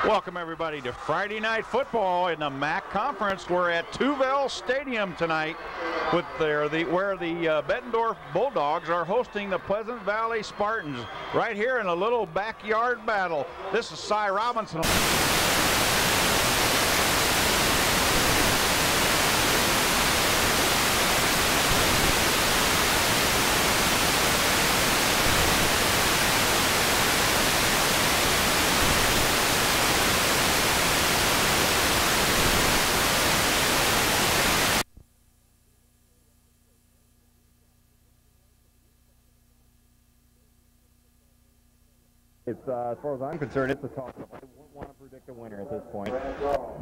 Welcome everybody to Friday Night Football in the MAC Conference. We're at Tuvell Stadium tonight with where the Bettendorf Bulldogs are hosting the Pleasant Valley Spartans right here in a little backyard battle. This is Cy Robinson. It's, as far as I'm concerned, it's a toss-up. I wouldn't want to predict a winner at this point.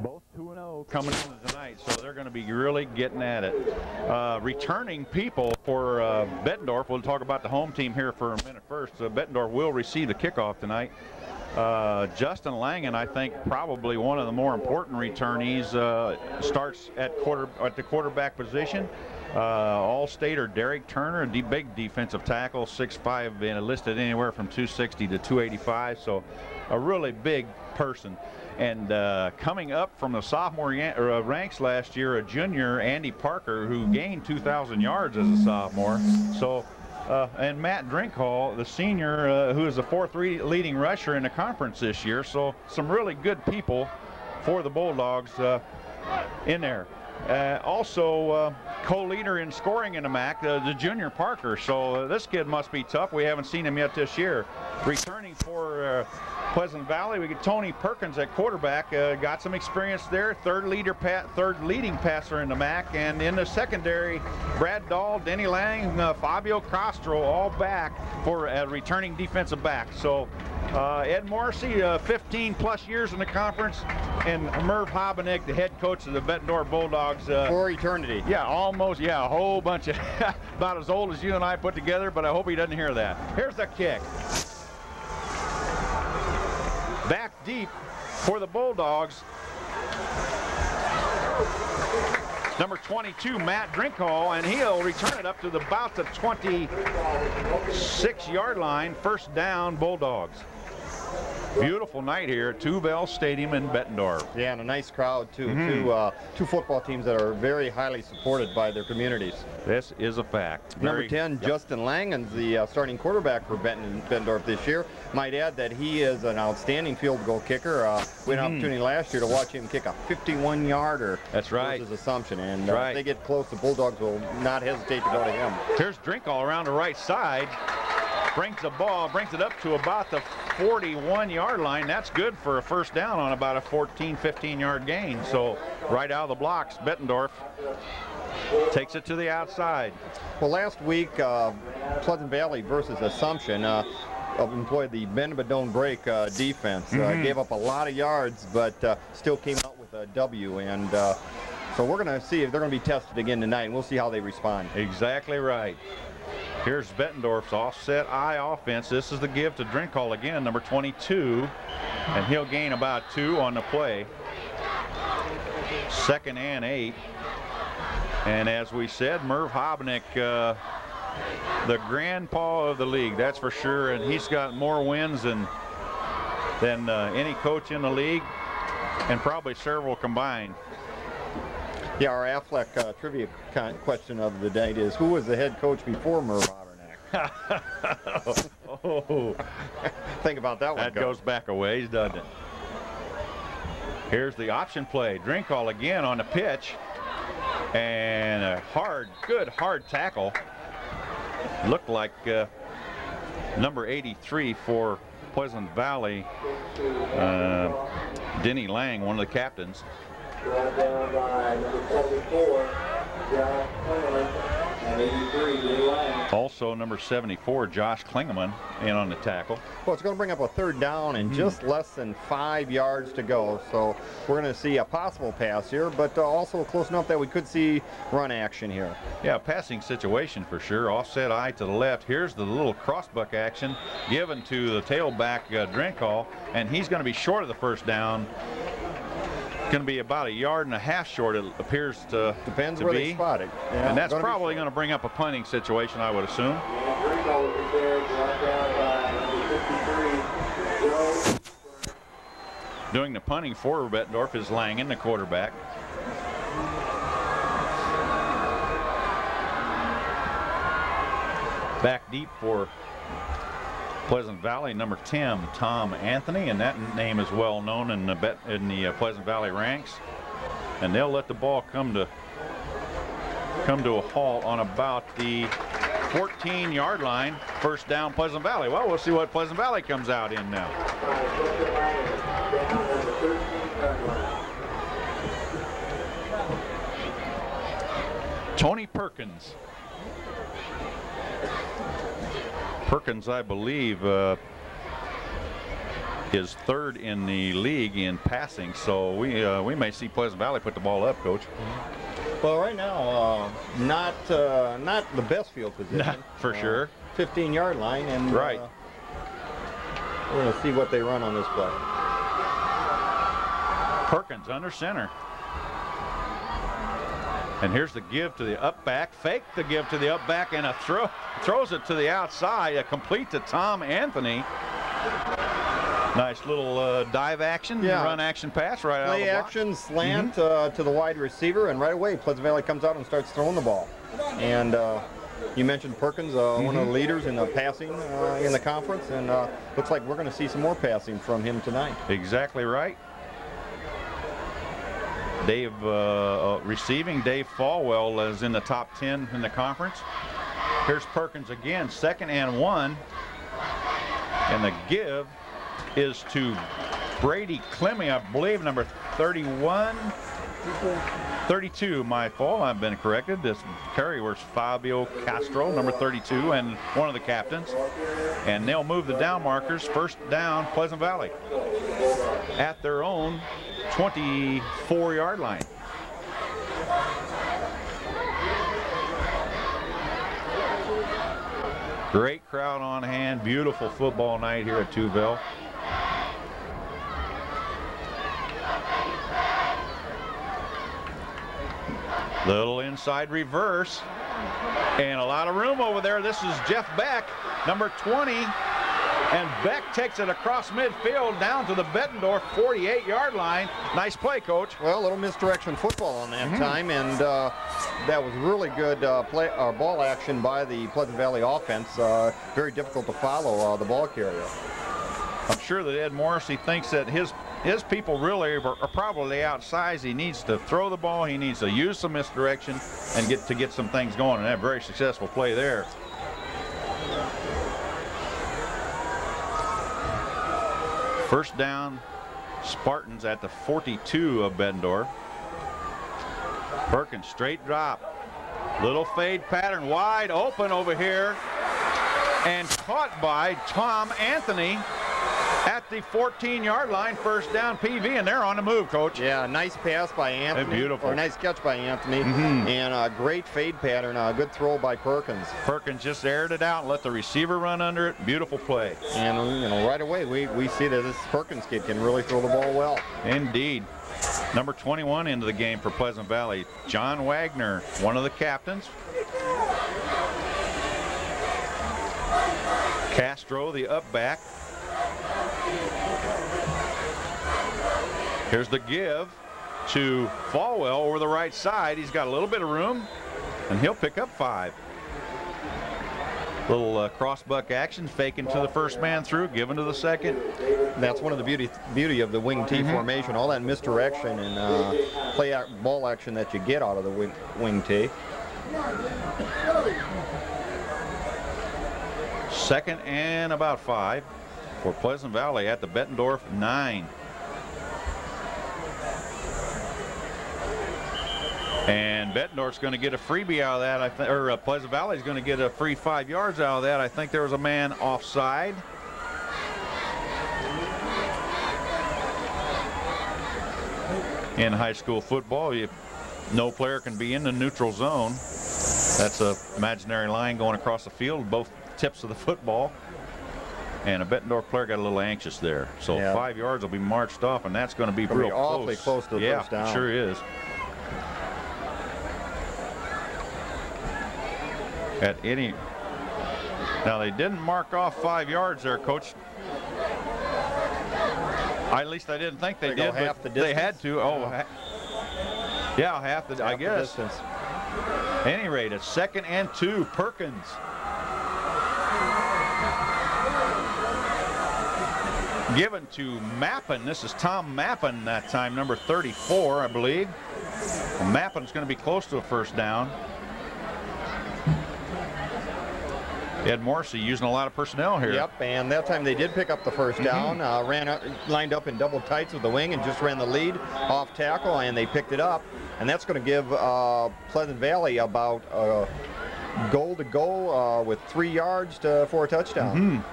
Both 2-0 coming into tonight, so they're going to be really getting at it. Returning people for Bettendorf, we'll talk about the home team here for a minute first. Bettendorf will receive the kickoff tonight. Justin Langen, I think, probably one of the more important returnees, starts at the quarterback position. All-Stater Derek Turner, a big defensive tackle, 6'5", being listed anywhere from 260 to 285, so a really big person. And coming up from the sophomore ranks last year, a junior, Andy Parker, who gained 2,000 yards as a sophomore. So, and Matt Drinkhall, the senior, who is the fourth leading rusher in the conference this year. So some really good people for the Bulldogs in there. Also co-leader in scoring in the MAC, the junior Parker. So this kid must be tough. We haven't seen him yet this year. Returning for Pleasant Valley, we get Tony Perkins at quarterback. Got some experience there. Third leading passer in the MAC. And in the secondary, Brad Dahl, Denny Lang, Fabio Castro, all back for returning defensive back. So Ed Morrissey, 15+ years in the conference, and Merv Hobenick, the head coach of the Bettendorf Bulldogs. For eternity. Yeah, almost, yeah, a whole bunch of, about as old as you and I put together, but I hope he doesn't hear that. Here's the kick. Back deep for the Bulldogs. Number 22, Matt Drinkhall, and he'll return it up to about the 26-yard line. First down, Bulldogs. Beautiful night here at Tuvell Stadium in Bettendorf. Yeah, and a nice crowd too. Two football teams that are very highly supported by their communities. This is a fact. Number 10, Justin Langen's the starting quarterback for Bettendorf this year. Might add that he is an outstanding field goal kicker. We had an opportunity last year to watch him kick a 51-yarder. That's right. His assumption, and if they get close, the Bulldogs will not hesitate to go to him. Here's Drinkhall around the right side. Brings the ball, brings it up to about the 41-yard line. That's good for a first down on about a 15-yard gain. So right out of the blocks, Bettendorf takes it to the outside. Well, last week, Pleasant Valley versus Assumption employed the bend but don't break defense. Gave up a lot of yards, but still came out with a W. And so we're going to see if they're going to be tested again tonight, and we'll see how they respond. Exactly right. Here's Bettendorf's offset eye offense. This is the give to Drinkhall again, number 22, and he'll gain about 2 on the play. 2nd and 8. And as we said, Merv Hobenick, the grandpa of the league, that's for sure, and he's got more wins than any coach in the league, and probably several combined. Yeah, our Affleck trivia question of the day is, who was the head coach before Merv Hobenick? Oh, think about that one. That goes back a ways, doesn't it? Here's the option play. Drinkhall again on the pitch, and a good hard tackle. Looked like number 83 for Pleasant Valley, Denny Lang, one of the captains. Brought down by number 74, Josh Klingeman, and 83, Denny Lang. Also number 74, Josh Klingeman, in on the tackle. Well, it's going to bring up a third down and just less than 5 yards to go. So we're going to see a possible pass here, but also close enough that we could see run action here. Yeah, passing situation for sure. Offset eye to the left. Here's the little crossbuck action given to the tailback Drinkhall, and he's going to be short of the first down. Going to be about 1.5 yards short, it appears to Depends where they spot it. Yeah, and that's probably going to bring up a punting situation, I would assume. Doing the punting for Bettendorf is Langen, the quarterback. Back deep for Pleasant Valley, number 10, Tom Anthony, and that name is well known in the Pleasant Valley ranks. And they'll let the ball come to a halt on about the 14-yard line. First down, Pleasant Valley. Well, we'll see what Pleasant Valley comes out in now. Tony Perkins. Perkins, I believe, is third in the league in passing, so we may see Pleasant Valley put the ball up, Coach. Well, right now, not the best field position. Not for sure. 15-yard line, and right. We're going to see what they run on this play. Perkins under center. And here's the give to the up back, fake the give to the up back, and a throws it to the outside, complete to Tom Anthony. Nice little dive action, run action pass right out of the Play block. action, slant to the wide receiver, and right away Pleasant Valley comes out and starts throwing the ball. And you mentioned Perkins, one of the leaders in the passing in the conference, and looks like we're going to see some more passing from him tonight. Exactly right. Dave receiving, Dave Falwell is in the top 10 in the conference. Here's Perkins again, 2nd and 1. And the give is to Brady Clemmy, I believe, number 31. 32, my fault, I've been corrected. This carry was Fabio Castro, number 32, and one of the captains. And they'll move the down markers. First down, Pleasant Valley at their own 24-yard line. Great crowd on hand. Beautiful football night here at Tuville. Little inside reverse. And a lot of room over there. This is Jeff Beck, number 20. And Beck takes it across midfield down to the Bettendorf 48-yard line. Nice play, Coach. Well, a little misdirection football on that time, and that was really good ball action by the Pleasant Valley offense. Very difficult to follow the ball carrier. I'm sure that Ed Morrissey thinks that his people really are probably outsized. He needs to throw the ball. He needs to use some misdirection and get some things going. And that very successful play there. First down, Spartans at the 42 of Bettendorf. Perkins, straight drop. Little fade pattern, wide open over here. And caught by Tom Anthony at the 14-yard line. First down, PV, and they're on the move, Coach. Yeah, nice pass by Anthony. Beautiful. Or nice catch by Anthony. And a great fade pattern. A good throw by Perkins. Perkins just aired it out and let the receiver run under it. Beautiful play. And, you know, right away we see that this Perkins kid can really throw the ball well. Indeed. Number 21 into the game for Pleasant Valley, John Wagner, one of the captains. Castro, the up back. Here's the give to Falwell over the right side. He's got a little bit of room, and he'll pick up 5. Little cross-buck action, faking to the first man through, giving to the second. That's one of the beauty of the wing T formation. All that misdirection and ball action that you get out of the wing T. 2nd and about 5 for Pleasant Valley at the Bettendorf 9. And Bettendorf's going to get a freebie out of that, I think, or Pleasant Valley's going to get a free 5 yards out of that. I think there was a man offside. In high school football, no player can be in the neutral zone. That's an imaginary line going across the field, both tips of the football. And a Bettendorf player got a little anxious there. So 5 yards will be marched off, and that's going to be real awfully close to the first down. Yeah, sure is. Now they didn't mark off 5 yards there, Coach. At least I didn't think they did, half but the distance. they had to. Oh, yeah, half the, I guess. Distance. At any rate, it's 2nd and 2, Perkins. Given to Mappin. This is Tom Mappin that time, number 34, I believe. Mappin's going to be close to a first down. Ed Morrissey using a lot of personnel here. Yep, and that time they did pick up the first down. Lined up in double tights with the wing and just ran the lead off tackle, and they picked it up. And that's going to give Pleasant Valley about goal to go with 3 yards for a touchdown.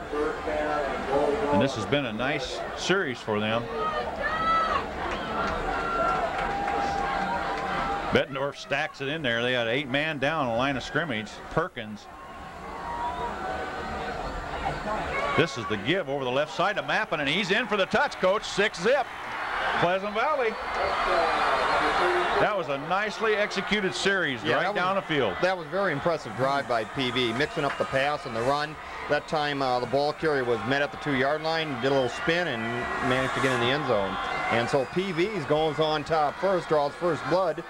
And this has been a nice series for them. Bettendorf stacks it in there. They had 8-man down on the line of scrimmage. Perkins. This is the give over the left side to Mappin, and he's in for the touch, Coach. 6-zip. Pleasant Valley. That was a nicely executed series right down the field. That was a very impressive drive by PV, mixing up the pass and the run. That time the ball carrier was met at the 2-yard line, did a little spin, and managed to get in the end zone. And so PV goes on top first, draws first blood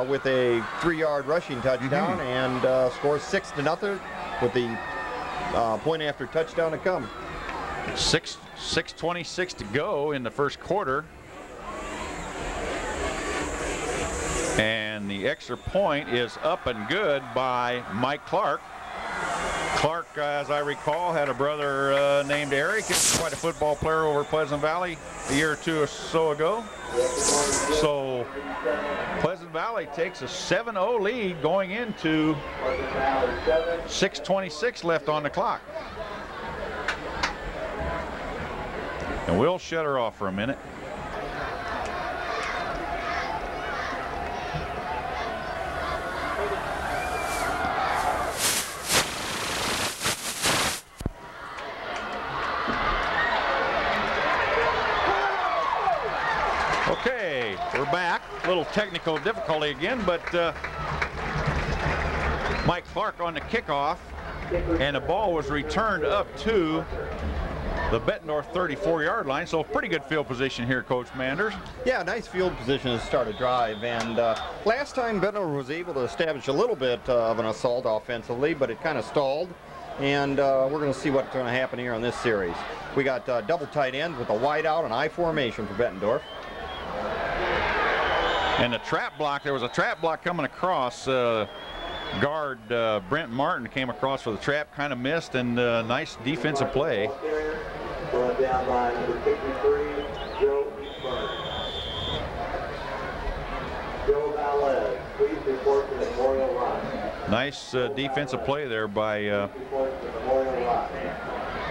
with a 3-yard rushing touchdown, and scores 6-0 with the point after touchdown to come. 6:26 to go in the first quarter. And the extra point is up and good by Mike Clark. Clark, as I recall, had a brother named Eric. He's quite a football player over at Pleasant Valley a year or two or so ago. So Pleasant Valley takes a 7-0 lead going into 6:26 left on the clock. And we'll shut her off for a minute. Okay, we're back. A little technical difficulty again, but Mike Clark on the kickoff, and the ball was returned up to the Bettendorf 34-yard line. So pretty good field position here, Coach Manders. Yeah, nice field position to start a drive. And last time Bettendorf was able to establish a little bit of an assault offensively, but it kind of stalled. And we're going to see what's going to happen here on this series. We got double tight ends with a wide out and I formation for Bettendorf. And the trap block, there was a trap block coming across. Guard Brent Martin came across for the trap, kind of missed, and nice defensive play. Brought down by number 53, Joe Eastburn. Joe Valez, please report to the Memorial Lot. Nice defensive play there by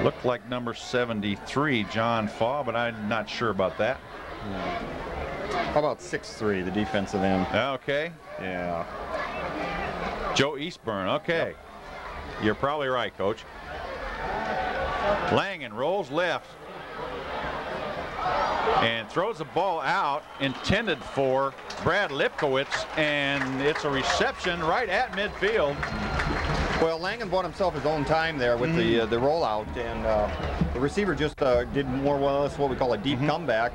looked like number 73, John Faw, but I'm not sure about that. How about 6'3", the defensive end? Okay. Yeah. Joe Eastburn, okay. Yep. You're probably right, Coach. Langen rolls left and throws the ball out, intended for Brad Lipkowitz, and it's a reception right at midfield. Well, Langen bought himself his own time there with the rollout, and the receiver just did more or less what we call a deep comeback,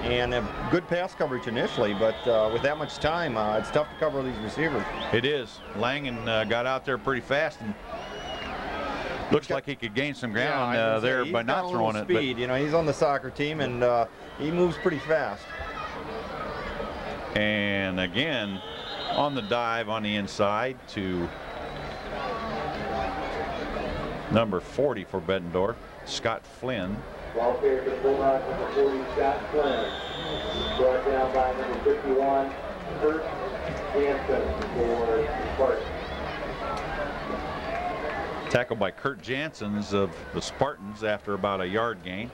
and a good pass coverage initially, but with that much time, it's tough to cover these receivers. It is. Langen got out there pretty fast, and looks like he could gain some ground there by not throwing it. Speed, you know, he's on the soccer team, and he moves pretty fast. And again, on the dive on the inside to number 40 for Bettendorf, Scott Flynn. Ball carried to fullback number 40, Scott Flynn. Brought down by number 51, Kurt Jansen for Spartans. Tackled by Kurt Janssens of the Spartans after about a yard gain.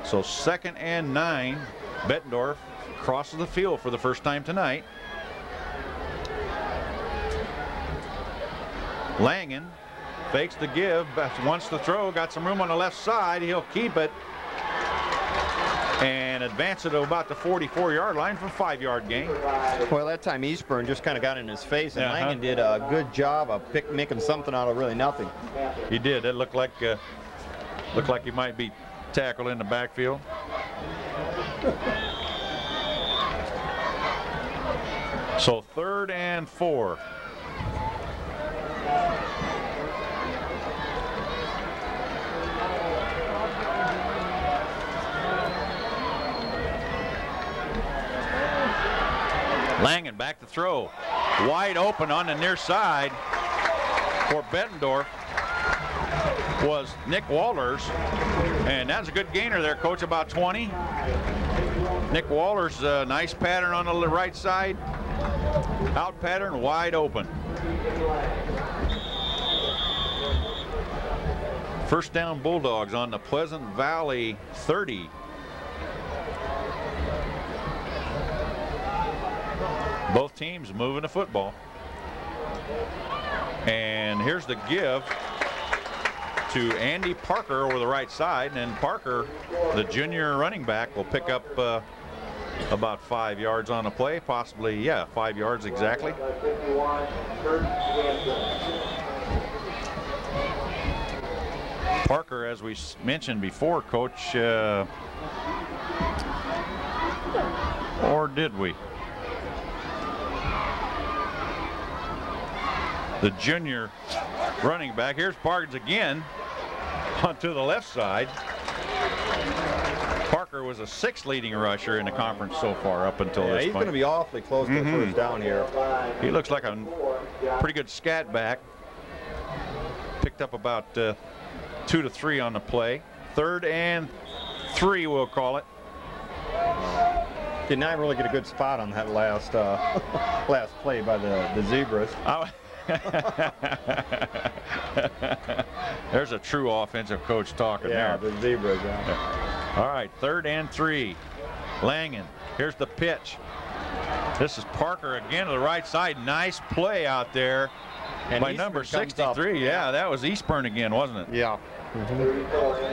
So 2nd and 9. Bettendorf crosses the field for the first time tonight. Langen fakes the give, wants the throw, got some room on the left side. He'll keep it and advance it to about the 44-yard line for a 5-yard gain. Well, that time Eastburn just kind of got in his face, and Langen did a good job of making something out of really nothing. He did. It looked like he might be tackled in the backfield. So 3rd and 4. Langen back to throw. Wide open on the near side for Bettendorf was Nick Wallers. And that's a good gainer there, Coach, about 20. Nick Wallers, nice pattern on the right side. Out pattern, wide open. First down Bulldogs on the Pleasant Valley 30. Both teams moving the football. And here's the give to Andy Parker over the right side. And Parker, the junior running back, will pick up about 5 yards on the play. Possibly, yeah, 5 yards exactly. Parker, as we mentioned before, Coach, or did we? The junior running back. Here's Parkins again onto the left side. Parker was a 6th leading rusher in the conference so far up until this point. He's going to be awfully close to the first down here. He looks like a pretty good scat back. Picked up about 2 to 3 on the play. 3rd and 3, we'll call it. Did not really get a good spot on that last last play by the Zebras. There's a true offensive coach talking there. Yeah, the Zebras. Yeah. All right, 3rd and 3. Langen, here's the pitch. This is Parker again to the right side. Nice play out there and by number 63. Yeah, that was Eastburn again, wasn't it? Yeah.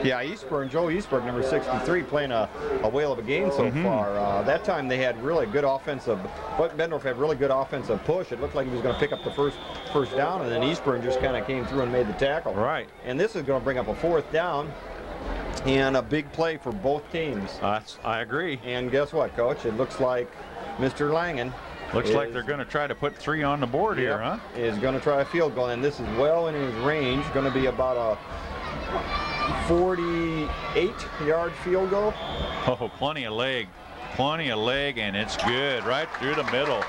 Yeah, Eastburn, Joe Eastburn, number 63, playing a whale of a game so far. That time they had really good offensive, Bettendorf had really good offensive push. It looked like he was going to pick up the first down, and then Eastburn just kind of came through and made the tackle. Right. And this is going to bring up a 4th down and a big play for both teams. I agree. And guess what, Coach? It looks like Mr. Langen looks like they're going to try to put 3 on the board here, huh? Is going to try a field goal, and this is well in his range. Going to be about a 48-yard field goal. Oh, plenty of leg, and it's good right through the middle.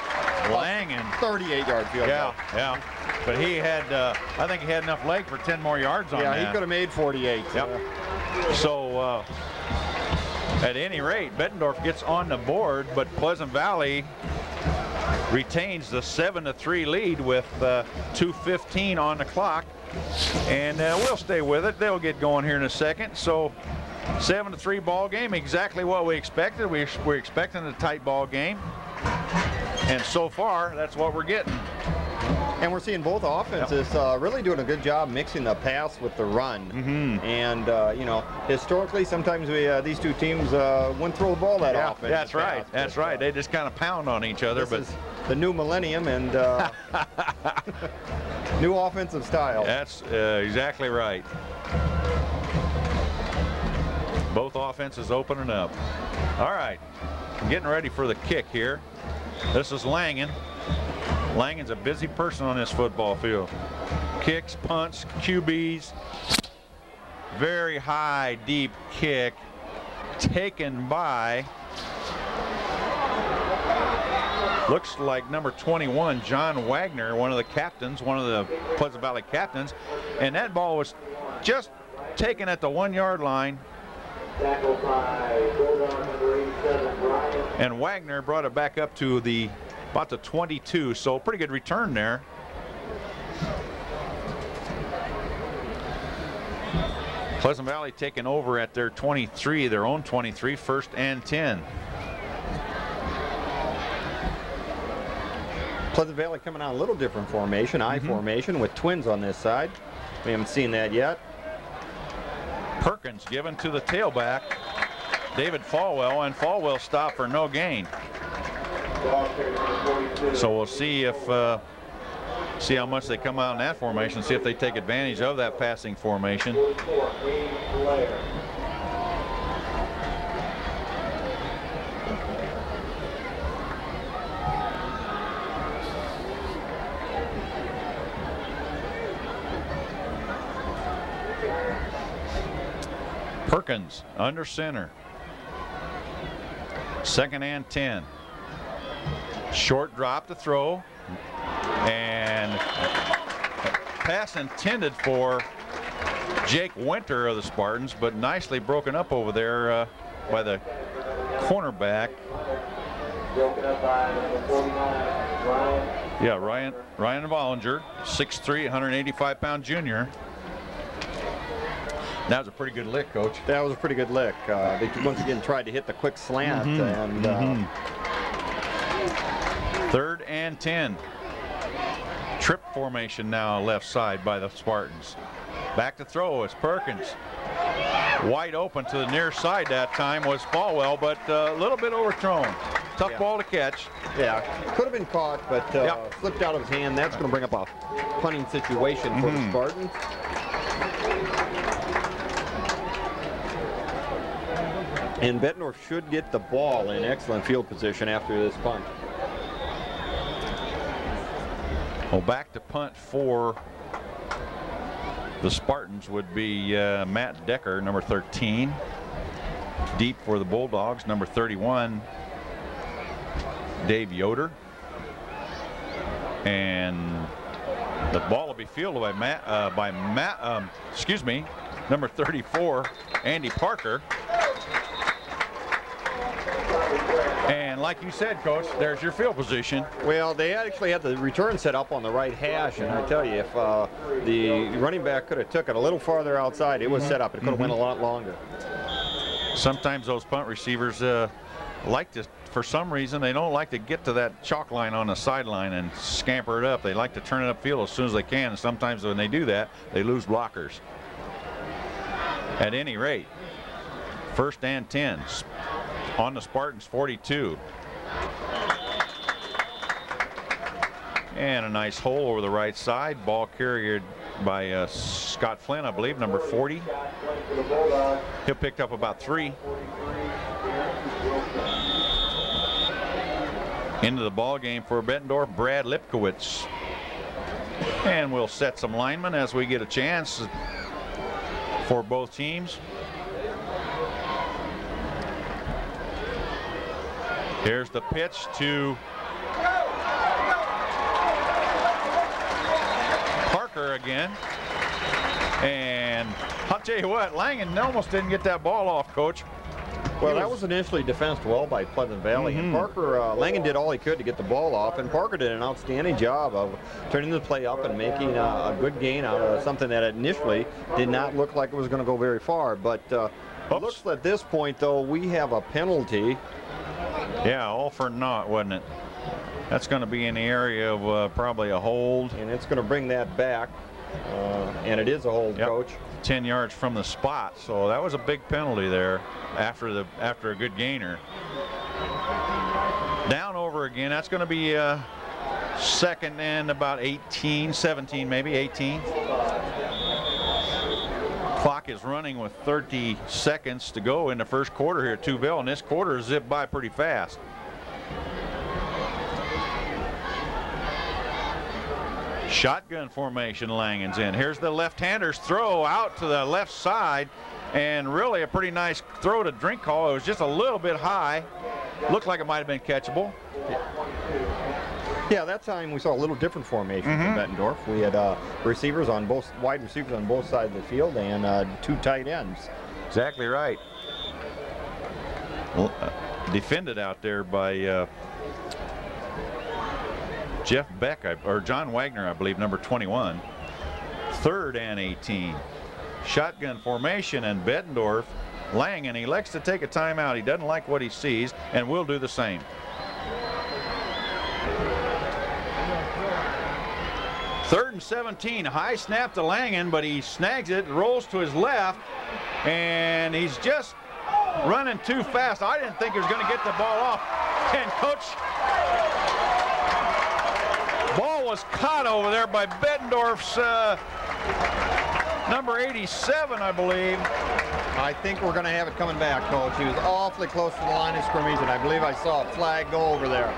Langen, 38-yard field goal. Yeah. But he had, I think he had enough leg for 10 more yards on that. Yeah, he could have made 48. Yep. So, at any rate, Bettendorf gets on the board, but Pleasant Valley retains the 7-3 lead with 2:15 on the clock. And we'll stay with it. They'll get going here in a second. So 7-3 ball game, exactly what we expected. We're expecting a tight ball game. And so far, that's what we're getting. And we're seeing both offenses really doing a good job mixing the pass with the run. And, you know, historically, sometimes these two teams wouldn't throw the ball that often. That's right. That's right. They just kind of pound on each other. This is the new millennium and new offensive style. That's exactly right. Both offenses opening up. All right. Getting ready for the kick here. This is Langen. Langen's a busy person on this football field. Kicks, punts, QBs. Very high, deep kick. Taken by, looks like number 21, John Wagner, one of the captains, one of the Pleasant Valley captains. And that ball was just taken at the 1-yard line. And Wagner brought it back up to about the 22, so pretty good return there. Pleasant Valley taking over at their 23, their own 23, 1st and 10. Pleasant Valley coming out a little different formation, I formation with twins on this side. We haven't seen that yet. Perkins given to the tailback, David Falwell, and Falwell stopped for no gain. So we'll see if see how much they come out in that formation, see if they take advantage of that passing formation. Perkins under center. 2nd and 10. Short drop to throw. And pass intended for Jake Winter of the Spartans, but nicely broken up over there by the cornerback. Broken up by number 49, Ryan. Yeah, Ryan Vollinger, 6'3", 185-pound junior. That was a pretty good lick, Coach. That was a pretty good lick. They once again tried to hit the quick slant. And 3rd and 10. Trip formation now left side by the Spartans. Back to throw is Perkins. Wide open to the near side that time was Falwell, but a little bit overthrown. Tough ball to catch. Yeah, could have been caught, but slipped out of his hand. That's going to bring up a punting situation for the Spartans. And Bettendorf should get the ball in excellent field position after this punt. Well, back to punt for the Spartans would be Matt Decker, number 13. Deep for the Bulldogs, number 31, Dave Yoder. And the ball will be fielded by number 34, Andy Parker. And like you said, Coach, there's your field position. Well, they actually had the return set up on the right hash, and I tell you, if the running back could have took it a little farther outside, it was set up. It could have went a lot longer. Sometimes those punt receivers like to, for some reason, they don't like to get to that chalk line on the sideline and scamper it up. They like to turn it upfield as soon as they can, and sometimes when they do that, they lose blockers. At any rate, 1st and 10 on the Spartans 42. And a nice hole over the right side. Ball carried by Scott Flynn, I believe, number 40. He'll pick up about 3. Into the ball game for Bettendorf, Brad Lipkowitz. And we'll set some linemen as we get a chance for both teams. Here's the pitch to Parker again. And I'll tell you what, Langen almost didn't get that ball off, Coach. Well, that was initially defensed well by Pleasant Valley. And Parker, Langen did all he could to get the ball off, and Parker did an outstanding job of turning the play up and making a good gain out of something that initially did not look like it was going to go very far. But it looks at this point, though, we have a penalty. Yeah, all for naught, wasn't it? That's going to be in the area of probably a hold. And it's going to bring that back. And it is a hold, Coach. 10 yards from the spot, so that was a big penalty there after a good gainer. Down over again. That's going to be 2nd and about 18, 17 maybe, 18. Clock is running with 30 seconds to go in the first quarter here at Tuville, and this quarter is zipped by pretty fast. Shotgun formation, Langen's in. Here's the left-hander's throw out to the left side, and really a pretty nice throw to Drinkhall. It was just a little bit high. Looked like it might have been catchable. Yeah, that time we saw a little different formation from Bettendorf. We had receivers on both, wide receivers on both sides of the field, and 2 tight ends. Exactly right. Defended out there by Jeff Beck, or John Wagner, I believe, number 21. 3rd and 18. Shotgun formation, and Bettendorf, Langen elects to take a timeout. He doesn't like what he sees, and we'll do the same. Third and 17, high snap to Langen, but he snags it, rolls to his left, and he's just running too fast. I didn't think he was going to get the ball off. And Coach, ball was caught over there by Bettendorf's number 87, I believe. I think we're going to have it coming back, Coach. He was awfully close to the line of scrimmage, and I believe I saw a flag go over there.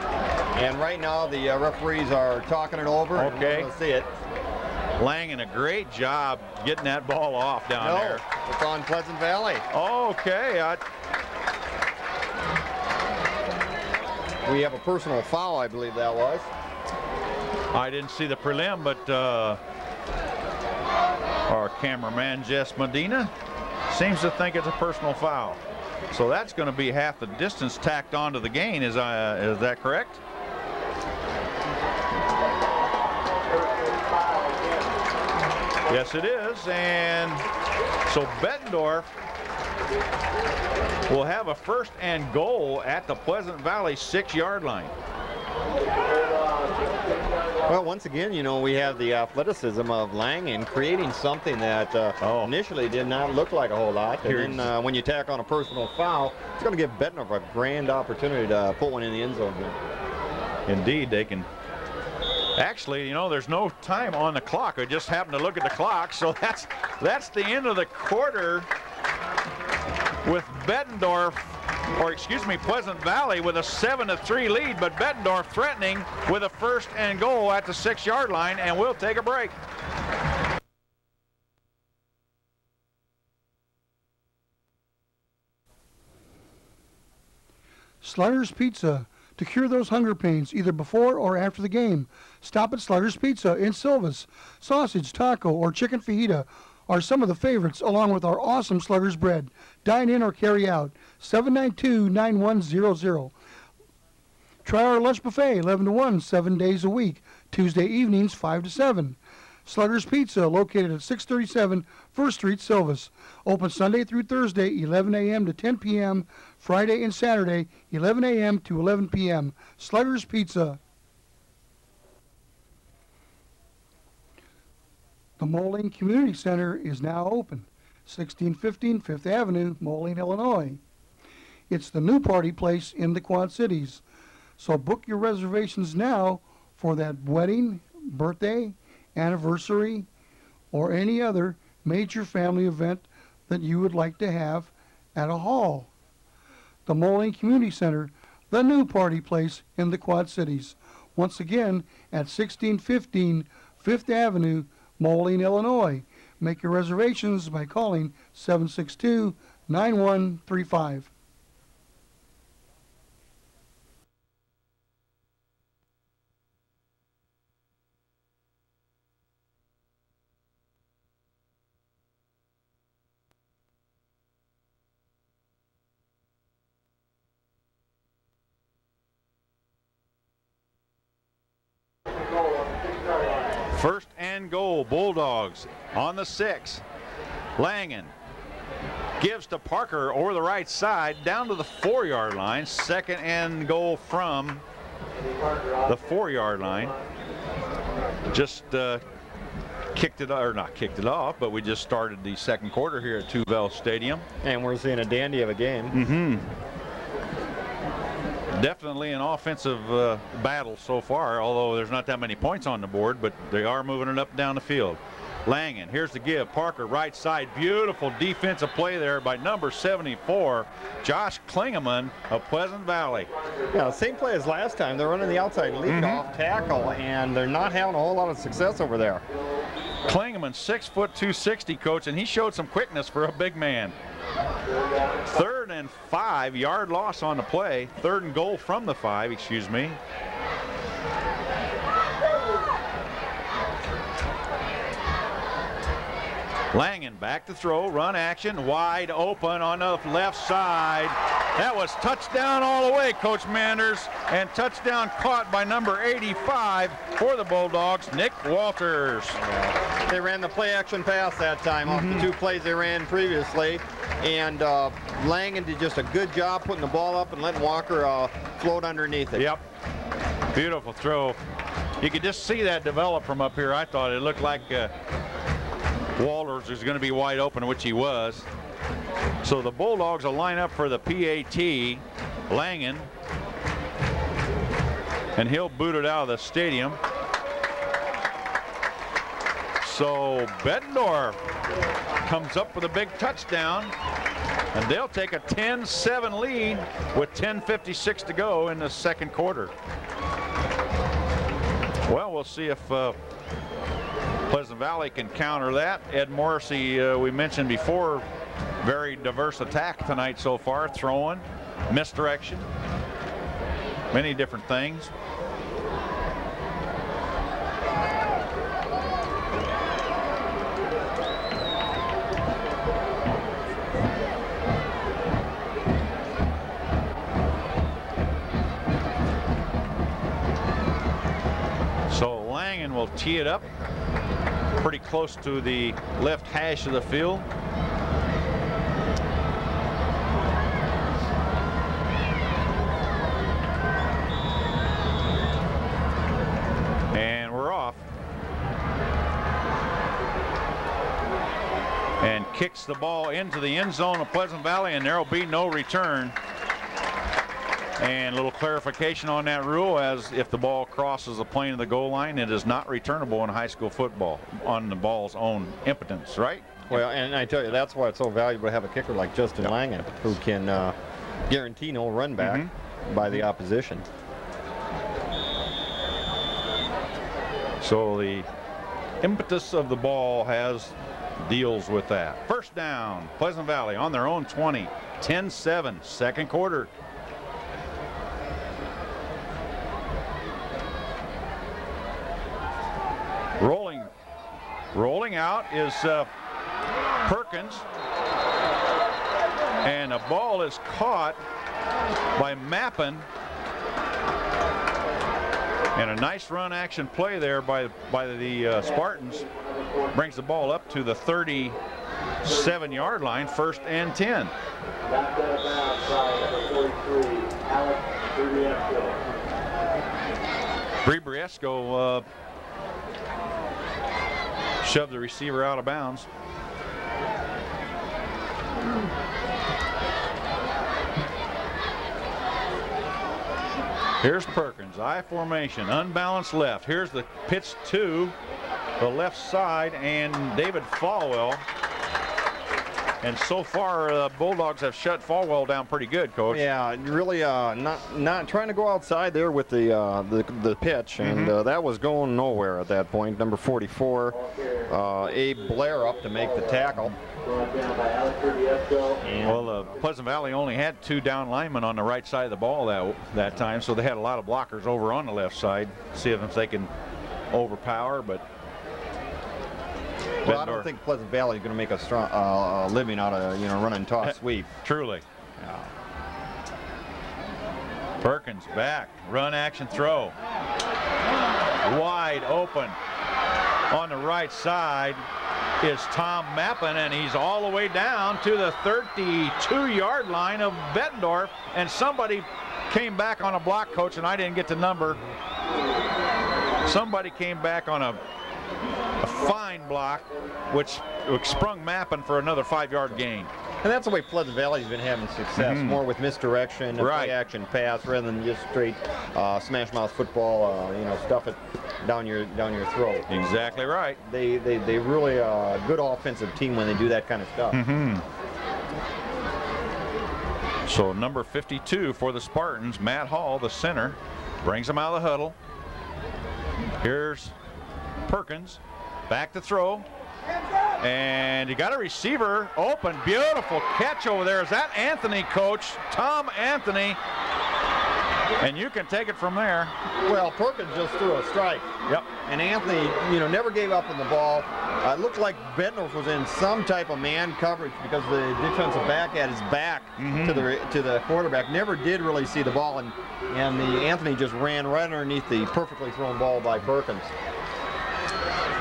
And right now the referees are talking it over. Okay. We'll see it. Langen, a great job getting that ball off down there. It's on Pleasant Valley. Okay. We have a personal foul, I believe that was. I didn't see the prelim, but our cameraman, Jess Medina, seems to think it's a personal foul. So that's going to be half the distance tacked onto the gain. Is that correct? Yes, it is. And so Bettendorf will have a first and goal at the Pleasant Valley 6-yard line. Well, once again, you know, we have the athleticism of Langen creating something that initially did not look like a whole lot. And then when you tack on a personal foul, it's going to give Bettendorf a grand opportunity to put one in the end zone here. Indeed, they can. Actually, you know, there's no time on the clock. I just happened to look at the clock, so that's the end of the quarter with Bettendorf, or excuse me, Pleasant Valley with a 7-3 lead, but Bettendorf threatening with a first and goal at the 6-yard line, and we'll take a break. Sliders Pizza. To cure those hunger pains either before or after the game, stop at Sliders Pizza in Silvis. Sausage, taco, or chicken fajita are some of the favorites, along with our awesome Sliders bread. Dine in or carry out. 792-9100. Try our lunch buffet 11 to 1, 7 days a week. Tuesday evenings 5 to 7. Sliders Pizza, located at 637 First Street, Silvis. Open Sunday through Thursday, 11 a.m. to 10 p.m. Friday and Saturday, 11 a.m. to 11 p.m. Sliders Pizza. The Moline Community Center is now open. 1615 Fifth Avenue, Moline, Illinois. It's the new party place in the Quad Cities. So book your reservations now for that wedding, birthday, anniversary, or any other major family event that you would like to have at a hall. The Moline Community Center, the new party place in the Quad Cities. Once again, at 1615 Fifth Avenue, Moline, Illinois. Make your reservations by calling 762-9135. First and goal, Bulldogs on the 6. Langen gives to Parker over the right side down to the 4-yard line. Second and goal from the 4-yard line. Just kicked it, or not kicked it off, but we just started the second quarter here at Tuvell Stadium. And we're seeing a dandy of a game. Mm-hmm. Definitely an offensive battle so far, although there's not that many points on the board, but they are moving it up and down the field. Langen, here's the give. Parker, right side. Beautiful defensive play there by number 74, Josh Klingeman of Pleasant Valley. Yeah, same play as last time. They're running the outside lead-off tackle, and they're not having a whole lot of success over there. Klingeman, 6 foot 260, coach, and he showed some quickness for a big man. 3rd and 5, yard loss on the play. 3rd and goal from the 5, excuse me. Langen back to throw, run action, wide open on the left side. That was touchdown all the way, Coach Manders, and touchdown caught by number 85 for the Bulldogs, Nick Walters. They ran the play action pass that time off the 2 plays they ran previously, and Langen did just a good job putting the ball up and letting Walker float underneath it. Yep, beautiful throw. You could just see that develop from up here. I thought it looked like Walters was going to be wide open, which he was. So the Bulldogs will line up for the PAT. Langen, and he'll boot it out of the stadium. So Bettendorf comes up with a big touchdown, and they'll take a 10-7 lead with 10:56 to go in the second quarter. Well, we'll see if Pleasant Valley can counter that. Ed Morrissey, we mentioned before, very diverse attack tonight so far, throwing, misdirection, many different things. So Langen will tee it up pretty close to the left hash of the field. And we're off. And kicks the ball into the end zone of Pleasant Valley, and there will be no return. And a little clarification on that rule, as if the ball crosses the plane of the goal line, it is not returnable in high school football on the ball's own impotence, right? Well, and I tell you, that's why it's so valuable to have a kicker like Justin Langen, who can guarantee no run back by the opposition. So the impetus of the ball deals with that. First down, Pleasant Valley on their own 20, 10-7, second quarter. Rolling out is Perkins, and a ball is caught by Mappin, and a nice run action play there by the Spartans brings the ball up to the 37-yard line, 1st and 10. Briesco shoved the receiver out of bounds. Here's Perkins, I formation, unbalanced left. Here's the pitch to the left side, and David Falwell. And so far, the Bulldogs have shut Falwell down pretty good, Coach. Yeah, really not trying to go outside there with the pitch, and that was going nowhere at that point. Number 44, Abe Blair, up to make the tackle. Well, Pleasant Valley only had 2 down linemen on the right side of the ball that time, so they had a lot of blockers over on the left side. See if they can overpower, but. Well, I don't think Pleasant Valley is going to make a strong living out of run and toss sweep. Truly. Yeah. Perkins back, run action throw, wide open on the right side is Tom Mappin, and he's all the way down to the 32-yard line of Bettendorf, and somebody came back on a block, Coach, and I didn't get the number. Somebody came back on a fine block, which sprung Mappin for another 5-yard gain. And that's the way Pleasant Valley's been having success, more with misdirection and play-action pass rather than just straight smash mouth football. Stuff it down your throat. Exactly right. They really a good offensive team when they do that kind of stuff. So number 52 for the Spartans, Matt Hall, the center, brings them out of the huddle. Here's Perkins, back to throw, and you got a receiver open. Beautiful catch over there. Is that Anthony, Coach? Tom Anthony, and you can take it from there. Well, Perkins just threw a strike. Yep. And Anthony, never gave up on the ball. It looked like Bettendorf was in some type of man coverage because the defensive back had his back to the quarterback. Never did really see the ball, and the Anthony just ran right underneath the perfectly thrown ball by Perkins.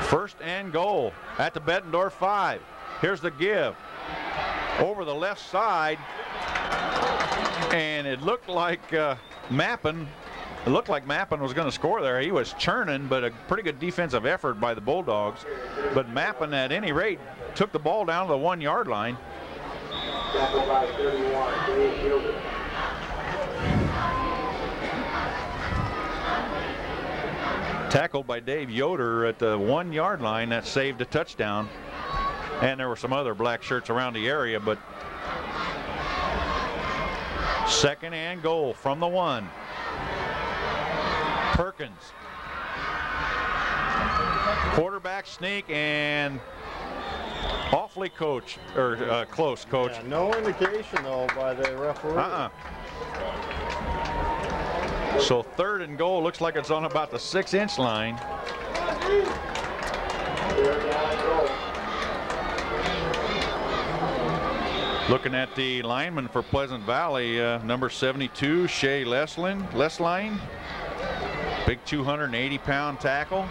1st and goal at the Bettendorf 5. Here's the give over the left side, and it looked like Mappin was going to score there. He was churning, but a pretty good defensive effort by the Bulldogs. But Mappin, at any rate, took the ball down to the 1-yard line. Tackled by Dave Yoder at the 1-yard line. That saved a touchdown. And there were some other black shirts around the area, but 2nd and goal from the 1. Perkins Quarterback sneak and awfully close, coach. Yeah, no indication though by the referee. So 3rd and goal, looks like it's on about the 6-inch line. Looking at the lineman for Pleasant Valley, number 72, Shea Lesline. Big 280-pound tackle.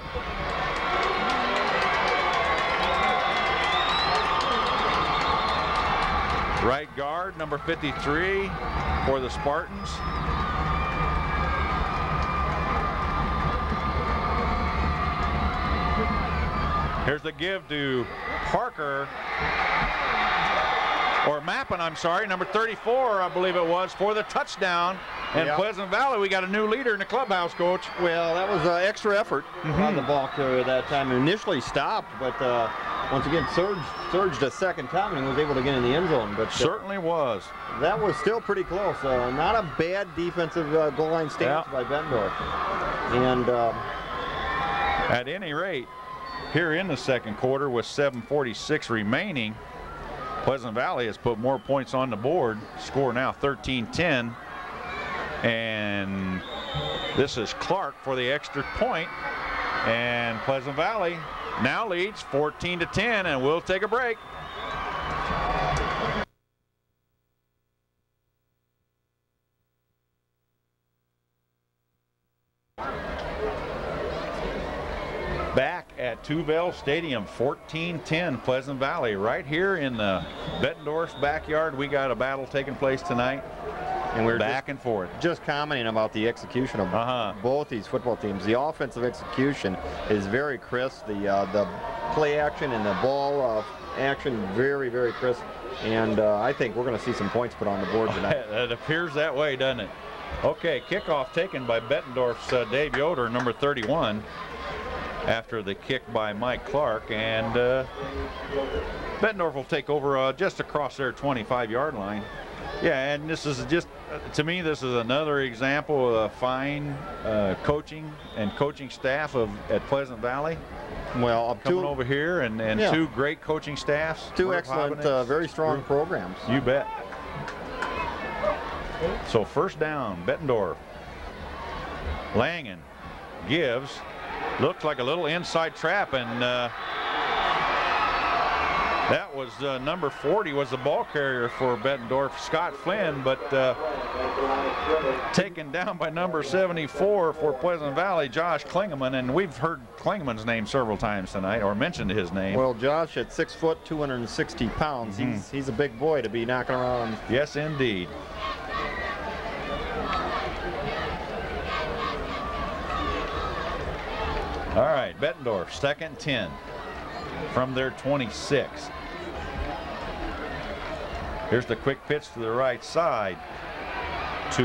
Right guard, number 53 for the Spartans. Here's the give to Parker, or Mappin, I'm sorry, number 34, I believe it was, for the touchdown. And Pleasant Valley, we got a new leader in the clubhouse, Coach. Well, that was extra effort on the ball carrier that time. Initially stopped, but once again surged a second time and was able to get in the end zone. But certainly was. That was still pretty close. Not a bad defensive goal line stance by Bettendorf. And at any rate, here in the second quarter with 7:46 remaining, Pleasant Valley has put more points on the board. Score now 13-10. And this is Clark for the extra point. And Pleasant Valley now leads 14-10, and we'll take a break. Back at Tuvell Stadium, 14-10 Pleasant Valley. Right here in the Bettendorf's backyard, we got a battle taking place tonight. And we're back and forth. Just commenting about the execution of both these football teams. The offensive execution is very crisp. The play action and the ball action very, very crisp. And I think we're going to see some points put on the board tonight. It appears that way, doesn't it? Okay, kickoff taken by Bettendorf's Dave Yoder, number 31, after the kick by Mike Clark. And Bettendorf will take over just across their 25-yard line. Yeah, and this is just, to me, this is another example of fine coaching and coaching staff at Pleasant Valley. Well, coming over here and two great coaching staffs. Two excellent, very strong programs. You bet. So first down, Bettendorf. Langen gives, looks like a little inside trap, and that was number 40 was the ball carrier for Bettendorf, Scott Flynn, but taken down by number 74 for Pleasant Valley, Josh Klingeman, and we've heard Klingeman's name several times tonight, or mentioned his name. Well, Josh, at 6 foot, 260 pounds, he's a big boy to be knocking around. Yes, indeed. All right, Bettendorf, 2nd and 10 from their 26. Here's the quick pitch to the right side to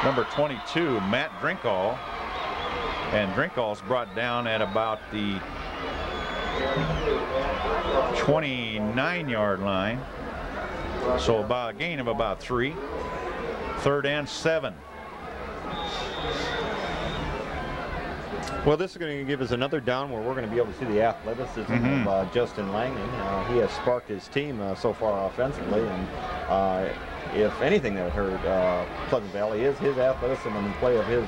number 22, Matt Drinkall. And Drinkall's brought down at about the 29-yard line. So about a gain of about 3. 3rd and 7. Well, this is going to give us another down where we're going to be able to see the athleticism of Justin Langen. He has sparked his team so far offensively, and if anything that hurt Pleasant Valley is his athleticism and the play of his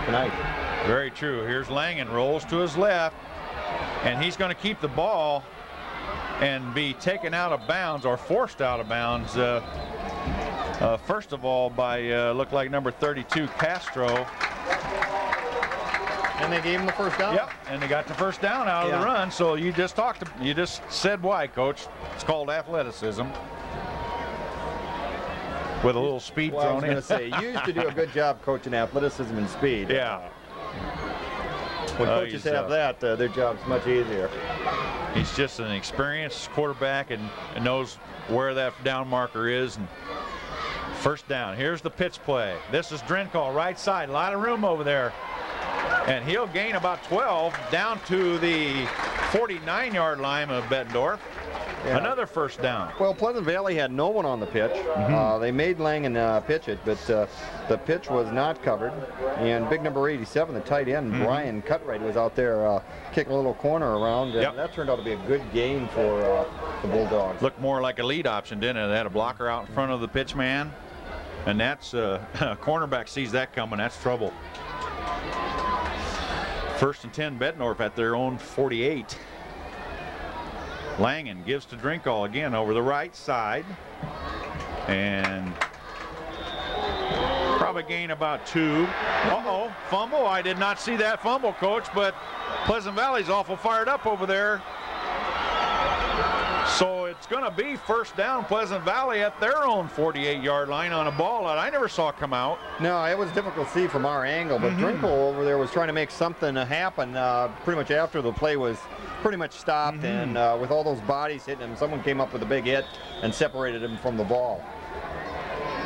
tonight. Very true. Here's Langen, rolls to his left, and he's going to keep the ball and be taken out of bounds, or forced out of bounds, first of all by look like number 32, Castro. And they gave him the first down. Yep, and they got the first down out of the run. So you just said why, Coach. It's called athleticism. With a little speed thrown in. I was going to say, you used to do a good job coaching athleticism and speed. Yeah. When coaches have that, their job's much easier. He's just an experienced quarterback and knows where that down marker is. And first down. Here's the pitch play. This is Drinkall, right side. A lot of room over there. And he'll gain about 12 down to the 49-yard line of Bettendorf. Yeah. Another first down. Well, Pleasant Valley had no one on the pitch. They made Langen pitch it, but the pitch was not covered. And big number 87, the tight end, Brian Cutright, was out there kicking a little corner around. And that turned out to be a good gain for the Bulldogs. Looked more like a lead option, didn't it? They had a blocker out in front of the pitch man. And that's, cornerback sees that coming. That's trouble. First and 10, Bettendorf at their own 48. Langen gives to Drinkall again over the right side. And probably gain about 2. Uh-oh, fumble. I did not see that fumble, Coach, but Pleasant Valley's awful fired up over there. So it's going to be first down, Pleasant Valley at their own 48-yard line on a ball that I never saw come out. No, it was difficult to see from our angle, but Drinkall over there was trying to make something happen pretty much after the play was pretty much stopped, and with all those bodies hitting him, someone came up with a big hit and separated him from the ball.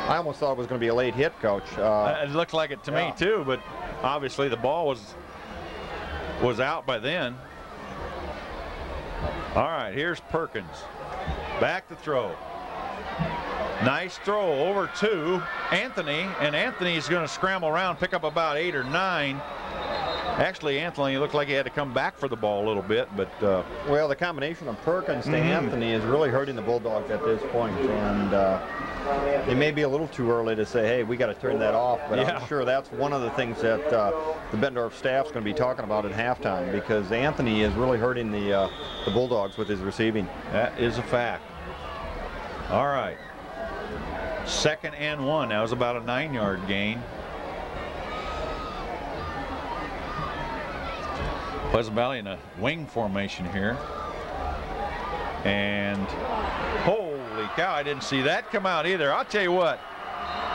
I almost thought it was going to be a late hit, Coach. It looked like it to me too, but obviously the ball was out by then. All right, here's Perkins. Back to throw. Nice throw over to Anthony, and Anthony's going to scramble around, pick up about 8 or 9. Actually, Anthony looked like he had to come back for the ball a little bit, but well, the combination of Perkins to Anthony is really hurting the Bulldogs at this point, and it may be a little too early to say, hey, we got to turn that off, but I'm sure that's one of the things that the Bettendorf staff's going to be talking about at halftime, because Anthony is really hurting the Bulldogs with his receiving. That is a fact. All right, 2nd and 1. That was about a 9-yard gain. Pleasant Valley in a wing formation here. And holy cow, I didn't see that come out either. I'll tell you what,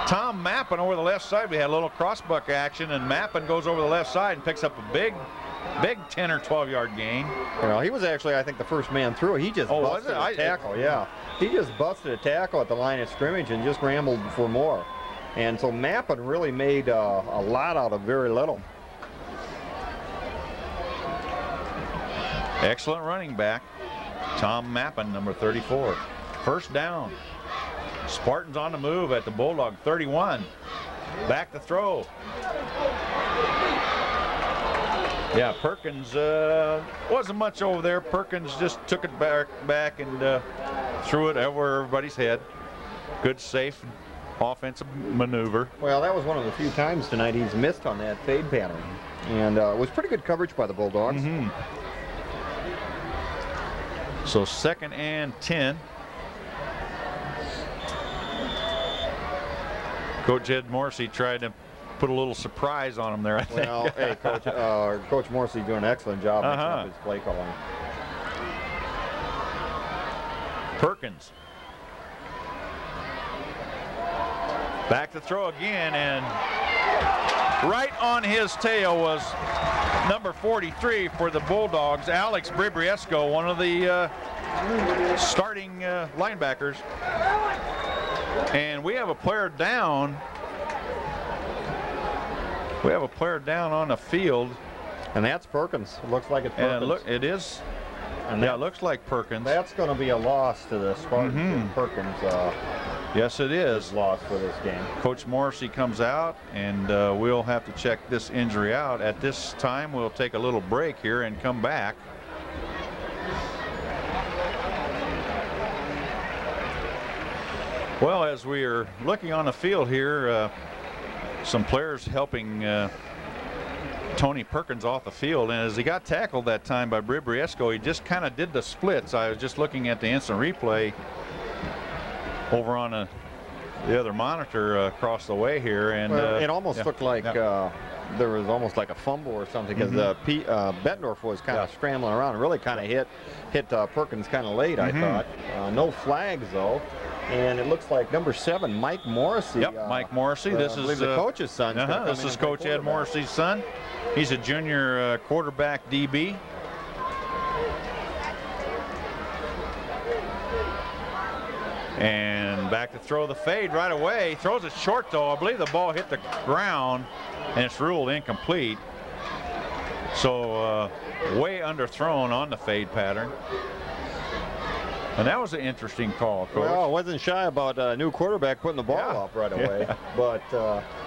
Tom Mappin over the left side, we had a little crossbuck action, and Mappin goes over the left side and picks up a big 10 or 12-yard gain. Well, he was actually, I think, the first man through. He just busted a tackle, He just busted a tackle at the line of scrimmage and just rambled for more. And so Mappin really made a lot out of very little. Excellent running back, Tom Mappin, number 34. First down. Spartans on the move at the Bulldog 31. Back to throw. Yeah, Perkins wasn't much over there. Perkins just took it back and threw it over everybody's head. Good, safe offensive maneuver. Well, that was one of the few times tonight he's missed on that fade pattern. And it was pretty good coverage by the Bulldogs. So 2nd and 10. Coach Ed Morrissey tried to put a little surprise on him there, I think. Well, hey, Coach Morrissey doing an excellent job mixing up his play calling. Perkins. Back to throw again, and right on his tail was number 43 for the Bulldogs, Alex Bribriesco, one of the starting linebackers. And we have a player down. We have a player down on the field. And that's Perkins. It looks like it's Perkins. And it is. And yeah, it looks like Perkins. That's going to be a loss to the Spartans. Perkins. Yes, it is. Lost for this game. Coach Morrissey comes out, and we'll have to check this injury out. At this time, we'll take a little break here and come back. Well, as we are looking on the field here, some players helping Tony Perkins off the field, and as he got tackled that time by Bribriesco, he just kind of did the splits. I was just looking at the instant replay over on the other monitor across the way here, and it almost looked like there was almost like a fumble or something, because Bettendorf was kind of scrambling around and really kind of hit Perkins kind of late, I thought. No flags though. And it looks like number 7, Mike Morrissey. Yep, Mike Morrissey. This is the coach's son. This is Coach Ed Morrissey's son. He's a junior quarterback DB. And back to throw the fade right away. Throws it short though. I believe the ball hit the ground and it's ruled incomplete. So way underthrown on the fade pattern. And that was an interesting call, Coach. Well, I wasn't shy about a new quarterback putting the ball up right away. Yeah. But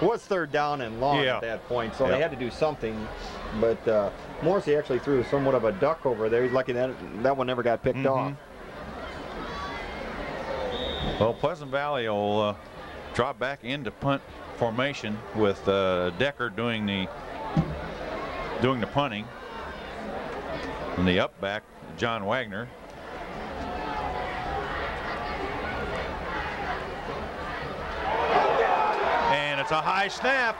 it was 3rd down and long at that point, so they had to do something. But Morrissey actually threw somewhat of a duck over there. He's lucky that one never got picked off. Well, Pleasant Valley will drop back into punt formation with Decker doing the punting, and the up back John Wagner. And it's a high snap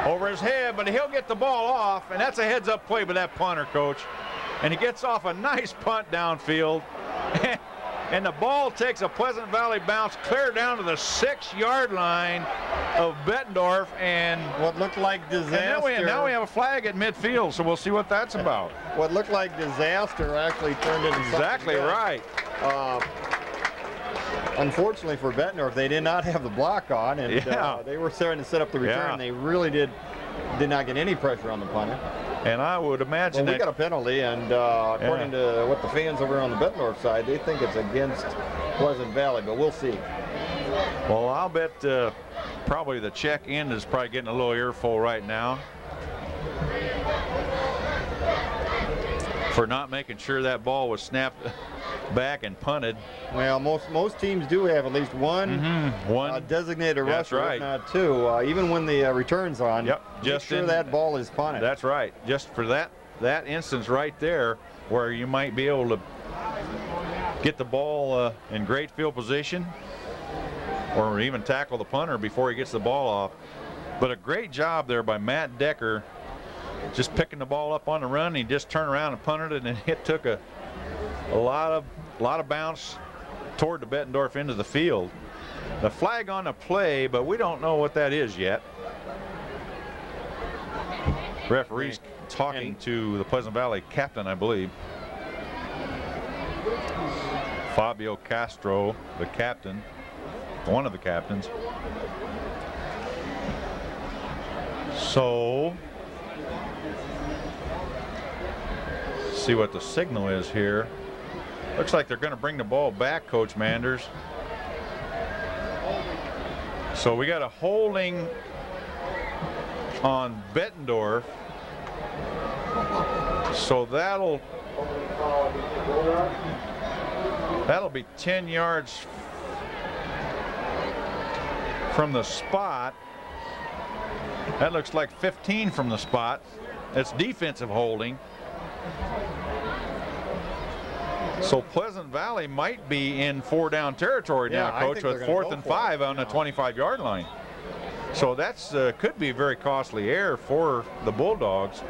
over his head, but he'll get the ball off, and that's a heads-up play by that punter, Coach. And he gets off a nice punt downfield. And the ball takes a Pleasant Valley bounce clear down to the 6-yard line of Bettendorf, and what looked like disaster. And now we have a flag at midfield, so we'll see what that's about. What looked like disaster actually turned into exactly right. Unfortunately for Bettendorf, they did not have the block on, and they were starting to set up the return. They really did not get any pressure on the punter. And I would imagine we got a penalty, and according to what the fans over on the Bettendorf side, they think it's against Pleasant Valley, but we'll see. Well, I'll bet probably the check end is probably getting a little earful right now for not making sure that ball was snapped back and punted. Well, most teams do have at least one designated rusher, if not two, even when the return's on. Just make sure that ball is punted. That's right. Just for that instance right there, where you might be able to get the ball in great field position, or even tackle the punter before he gets the ball off. But a great job there by Matt Decker, just picking the ball up on the run. He just turned around and punted it, and it took a lot of bounce toward the Bettendorf end of the field. The flag on the play, but we don't know what that is yet. Referee's talking to the Pleasant Valley captain, I believe. Fabio Castro, the captain, one of the captains. So, see what the signal is here. Looks like they're going to bring the ball back, Coach Manders. So we got a holding on Bettendorf. So that'll be 10 yards from the spot. That looks like 15 from the spot. It's defensive holding. So Pleasant Valley might be in 4-down territory now, Coach, with 4th and 5 on the 25-yard line. So that's could be very costly error for the Bulldogs.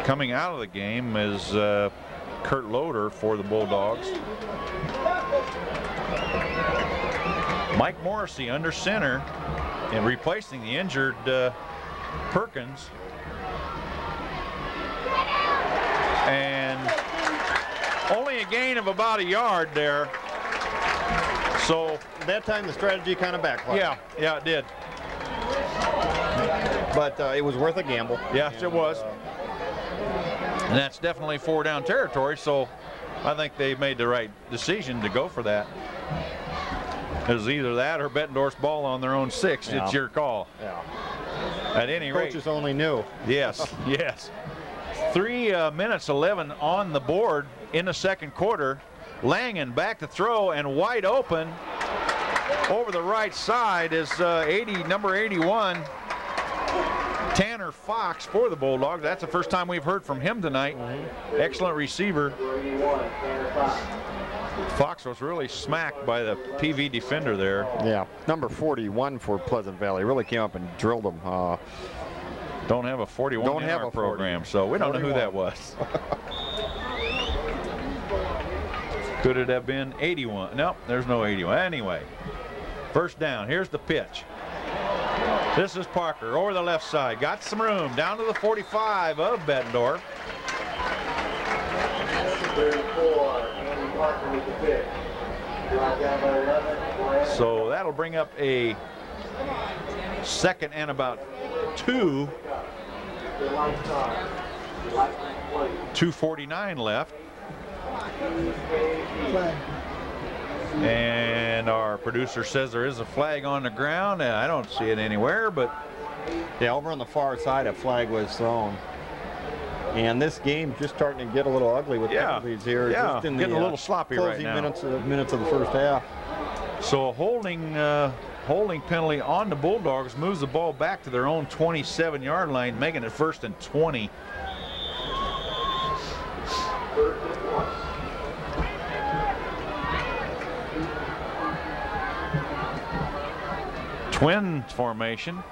Coming out of the game is Kurt Loader for the Bulldogs. Mike Morrissey under center and replacing the injured Perkins. And only a gain of about a yard there. So that time the strategy kind of backfired. Yeah, it did. But it was worth a gamble. Yes, it was. And that's definitely 4-down territory, so I think they made the right decision to go for that. It was either that or Bettendorf's ball on their own 6. It's your call. At any rate. Coaches only knew. Yes, yes. 3 minutes 11 on the board in the second quarter. Langen back to throw and wide open over the right side is number 81, Tanner Fox for the Bulldogs. That's the first time we've heard from him tonight. Excellent receiver. Fox was really smacked by the PV defender there. Yeah, number 41 for Pleasant Valley really came up and drilled him. Don't have a 41 in our program, so we don't know who that was. Could it have been 81? Nope, there's no 81. Anyway, first down. Here's the pitch. This is Parker over the left side. Got some room down to the 45 of Bettendorf. 34, Andy Parker with the pitch. Drive down by 11. So that'll bring up a 2nd and about 2. The lights on. 2:49 left. Flag. And our producer says there is a flag on the ground, and I don't see it anywhere, but Yeah, over on the far side, a flag was thrown. And this game just starting to get a little ugly with penalties here. Yeah, just in getting the, a little sloppy right closing now. minutes of the first half. So a holding penalty on the Bulldogs moves the ball back to their own 27-yard line, making it 1st and 20. Twin formation.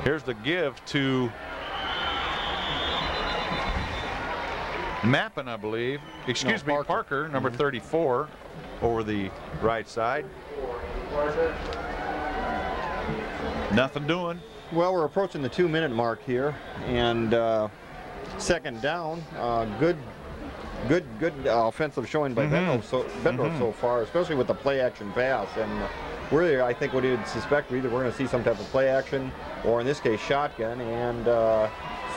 Here's the give to Mappin, I believe. Excuse me, Parker, number 34, over the right side. Nothing doing. Well, we're approaching the 2-minute mark here, and second down. Good offensive showing by Bettendorf so far, especially with the play-action pass. And really, I think what you'd suspect, either we're going to see some type of play action, or in this case, shotgun, and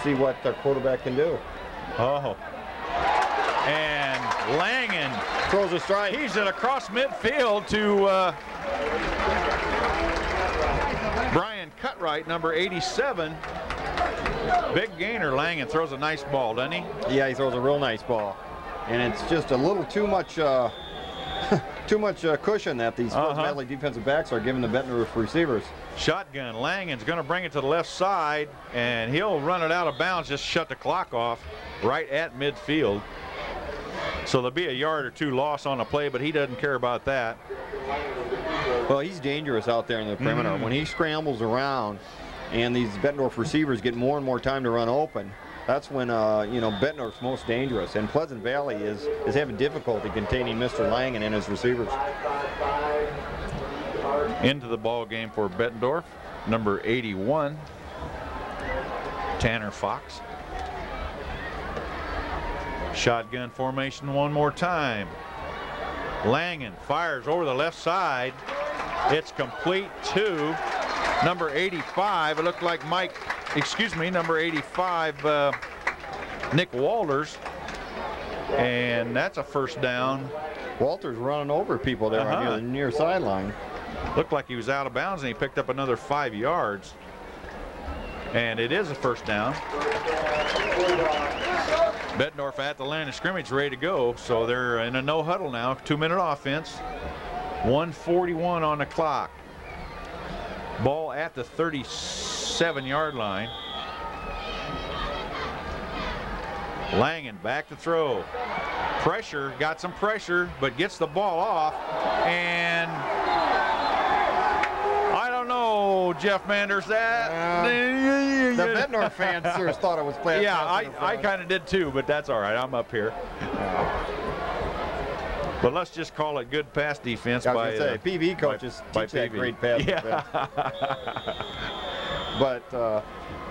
see what our quarterback can do. Oh. And Langen throws a strike. He's it across midfield to Brian Cutright, number 87. Big gainer. Langen throws a nice ball, doesn't he? Yeah, he throws a real nice ball. And it's just a little too much cushion that these Valley defensive backs are giving the Bettendorf receivers. Shotgun. Langen's going to bring it to the left side, and he'll run it out of bounds, just shut the clock off right at midfield. So there'll be a yard or two loss on the play, but he doesn't care about that. Well, he's dangerous out there in the perimeter. When he scrambles around and these Bettendorf receivers get more and more time to run open, that's when Bettendorf's most dangerous. And Pleasant Valley is having difficulty containing Mr. Langen and his receivers. Into the ball game for Bettendorf, number 81, Tanner Fox. Shotgun formation one more time. Langen fires over the left side. It's complete to number 85. It looked like number 85, Nick Walters. And that's a first down. Walters running over people there on the near sideline. Looked like he was out of bounds, and he picked up another 5 yards. And it is a first down. Bettendorf at the line of scrimmage, ready to go. So they're in a no huddle now. 2-minute offense. 1:41 on the clock. Ball at the 37-yard line. Langen back to throw. Pressure, got some pressure, but gets the ball off. And I don't know, Jeff Manders, that. The Bettendorf fans sure thought it was playing. Yeah, I kind of did too, but that's all right. I'm up here. But let's just call it good pass defense by PV coaches teach that great pass defense. But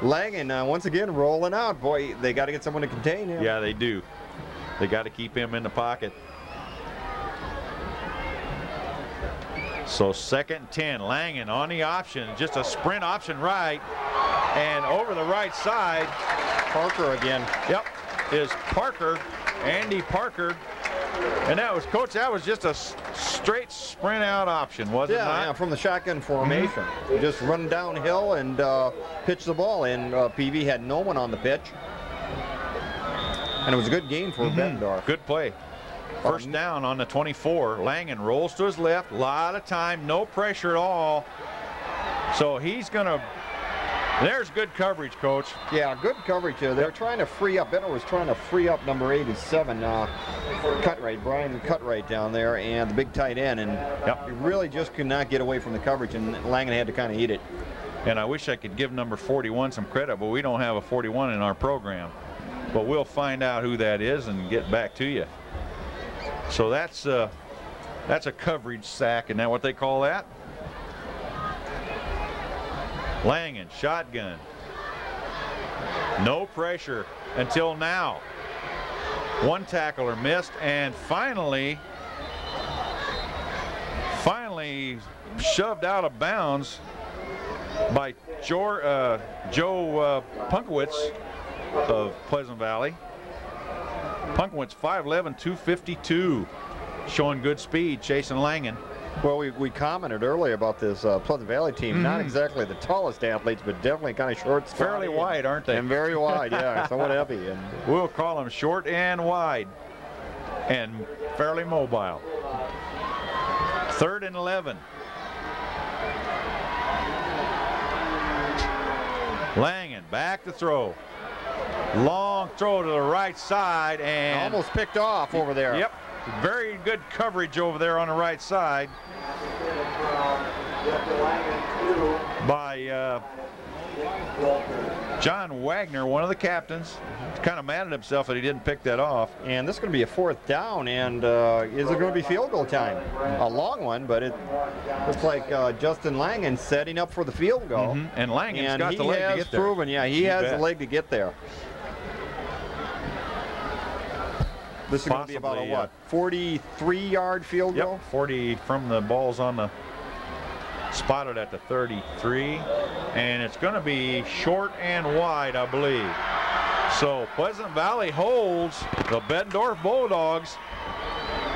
Langen once again rolling out. Boy, they got to get someone to contain him. Yeah, they do. They got to keep him in the pocket. So 2nd and 10. Langen on the option, just a sprint option right, and over the right side. Parker again. Yep, is Parker, Andy Parker. And that was, Coach, that was just a straight sprint out option, wasn't it? Yeah, from the shotgun formation. Just run downhill and pitch the ball. And PV had no one on the pitch. And it was a good game for Bettendorf. Good play. First down on the 24. Langen rolls to his left. A lot of time, no pressure at all. So he's going to. There's good coverage, Coach. Yeah, good coverage here. They're trying to free up. Bettendorf was trying to free up number 87, Brian Cutright down there, and the big tight end. And he really just could not get away from the coverage, and Langen had to kind of eat it. And I wish I could give number 41 some credit, but we don't have a 41 in our program. But we'll find out who that is and get back to you. So that's a coverage sack. Isn't that what they call that? Langen, shotgun. No pressure until now. One tackler missed, and finally shoved out of bounds by Joe Punkowitz. of Pleasant Valley. Punkowitz 5'11", 252, showing good speed, chasing Langen. Well, we commented earlier about this Pleasant Valley team. Not exactly the tallest athletes, but definitely kind of short, fairly wide, aren't they? And very wide, yeah, somewhat heavy. And we'll call them short and wide, and fairly mobile. 3rd and 11. Langen back to throw. Long throw to the right side, and almost picked off over there. Yep, very good coverage over there on the right side by John Wagner, one of the captains. Kind of mad at himself that he didn't pick that off. And this is going to be a 4th down, and is it going to be field goal time? A long one, but it looks like Justin Langen setting up for the field goal. And Langen's got the leg to get there. Proven, yeah, he has the leg to get there. This is going to be about a what? 43-yard field goal? Yep, 40 from the ball's on the spotted at the 33, and it's going to be short and wide, I believe. So Pleasant Valley holds the Bettendorf Bulldogs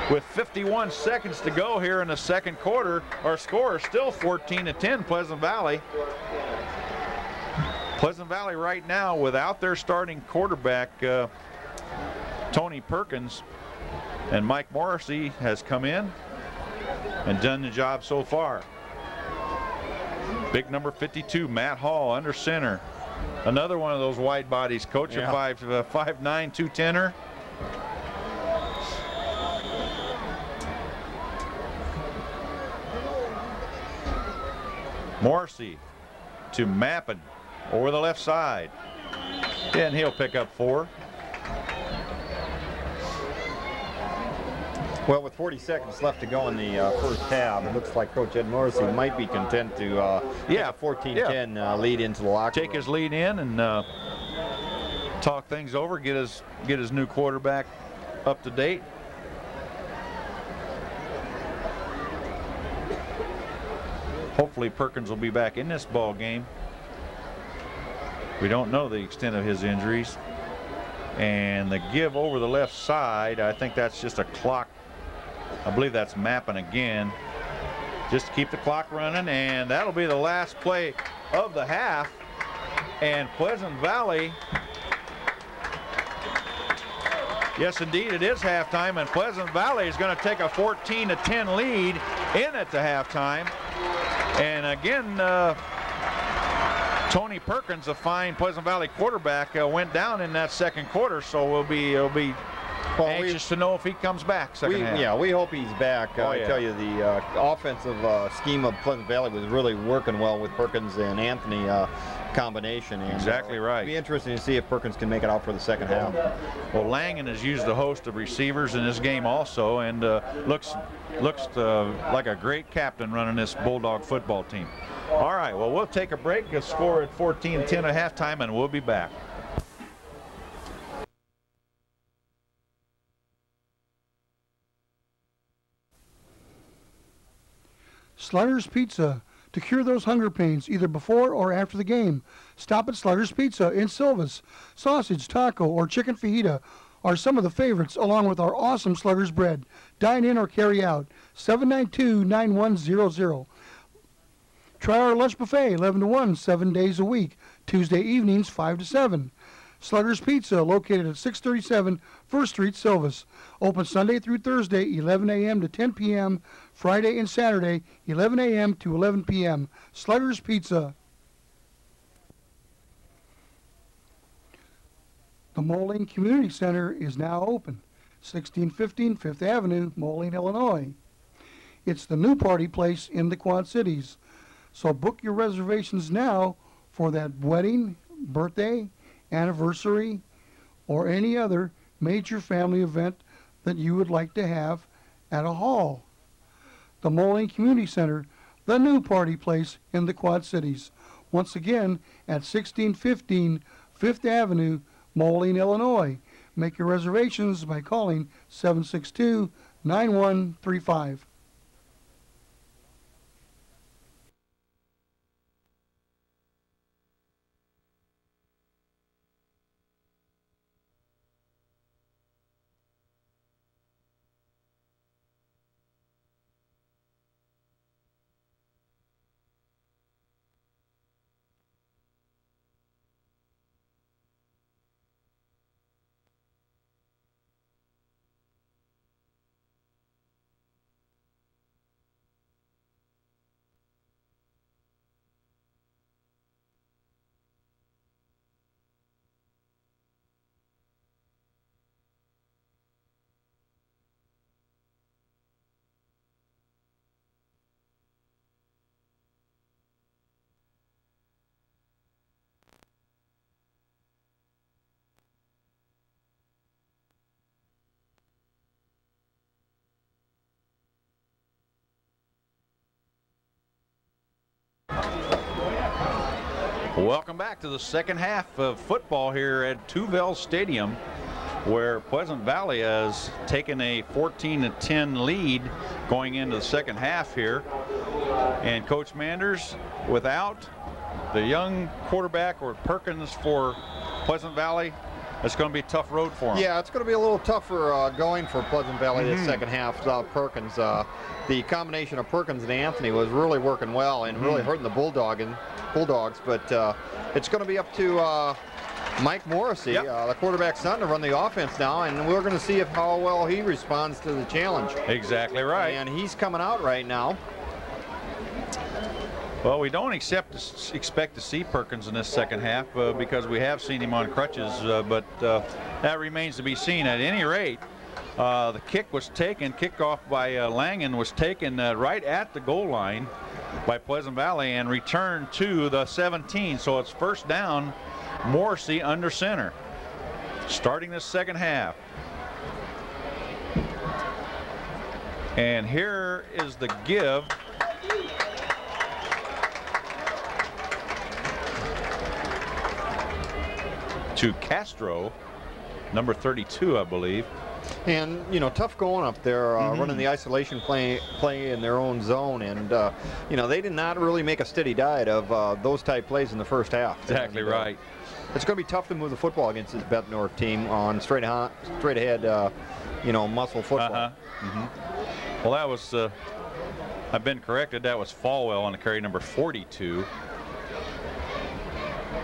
with 51 seconds to go here in the second quarter. Our score is still 14-10 Pleasant Valley. Pleasant Valley right now without their starting quarterback Tony Perkins, and Mike Morrissey has come in and done the job so far. Big number 52, Matt Hall, under center. Another one of those wide bodies, coaching 5'9", 210er. Morrissey to Mappin over the left side, and he'll pick up 4. Well, with 40 seconds left to go in the first half, it looks like Coach Ed Morrissey might be content to get a 14-10 lead into the locker room. Take his lead in and talk things over, get his new quarterback up to date. Hopefully Perkins will be back in this ball game. We don't know the extent of his injuries. And the give over the left side, I think that's just a clock. I believe that's Mappin again, just to keep the clock running, and that'll be the last play of the half. And Pleasant Valley, yes indeed it is halftime, and Pleasant Valley is going to take a 14-10 lead in at the halftime. And again, Tony Perkins, a fine Pleasant Valley quarterback, went down in that second quarter, so we'll be anxious to know if he comes back second half. Yeah, we hope he's back. I tell you, the offensive scheme of Pleasant Valley was really working well with Perkins and Anthony combination. And, exactly right. It'll be interesting to see if Perkins can make it out for the second half. Well, Langen has used a host of receivers in this game also, and looks like a great captain running this Bulldog football team. All right, well, we'll take a break. A score at 14-10 at halftime, and we'll be back. Slugger's Pizza. To cure those hunger pains either before or after the game, stop at Slugger's Pizza in Silvis. Sausage, taco, or chicken fajita are some of the favorites, along with our awesome Slugger's bread. Dine in or carry out. 792-9100. Try our lunch buffet 11 to 1, 7 days a week. Tuesday evenings 5 to 7. Slugger's Pizza, located at 637 First Street, Silvis. Open Sunday through Thursday, 11 a.m. to 10 p.m. Friday and Saturday, 11 a.m. to 11 p.m. Slugger's Pizza. The Moline Community Center is now open. 1615 Fifth Avenue, Moline, Illinois. It's the new party place in the Quad Cities. So book your reservations now for that wedding, birthday, anniversary, or any other major family event that you would like to have at a hall. The Moline Community Center, the new party place in the Quad Cities. Once again, at 1615 Fifth Avenue, Moline, Illinois. Make your reservations by calling 762-9135. Welcome back to the second half of football here at Tuvell Stadium, where Pleasant Valley has taken a 14-10 lead going into the second half here. And Coach Manders, without the young quarterback or Perkins for Pleasant Valley, it's going to be a tough road for them. Yeah, it's going to be a little tougher going for Pleasant Valley this second half without Perkins. The combination of Perkins and Anthony was really working well and really hurting the Bulldogs, but it's going to be up to Mike Morrissey, the quarterback's son, to run the offense now, and we're going to see how well he responds to the challenge. Exactly right. And he's coming out right now. Well, we don't expect to see Perkins in this second half because we have seen him on crutches, but that remains to be seen. At any rate, the kickoff by Langen was taken right at the goal line by Pleasant Valley and returned to the 17. So it's first down, Morrissey under center, starting the second half. And here is the give. To Castro, number 32, I believe. And, you know, tough going up there, running the isolation play in their own zone. And, you know, they did not really make a steady diet of those type plays in the first half. Exactly right. It's going to be tough to move the football against this Bettendorf team on straight ahead, you know, muscle football. Well, that was, I've been corrected, that was Falwell on the carry, number 42.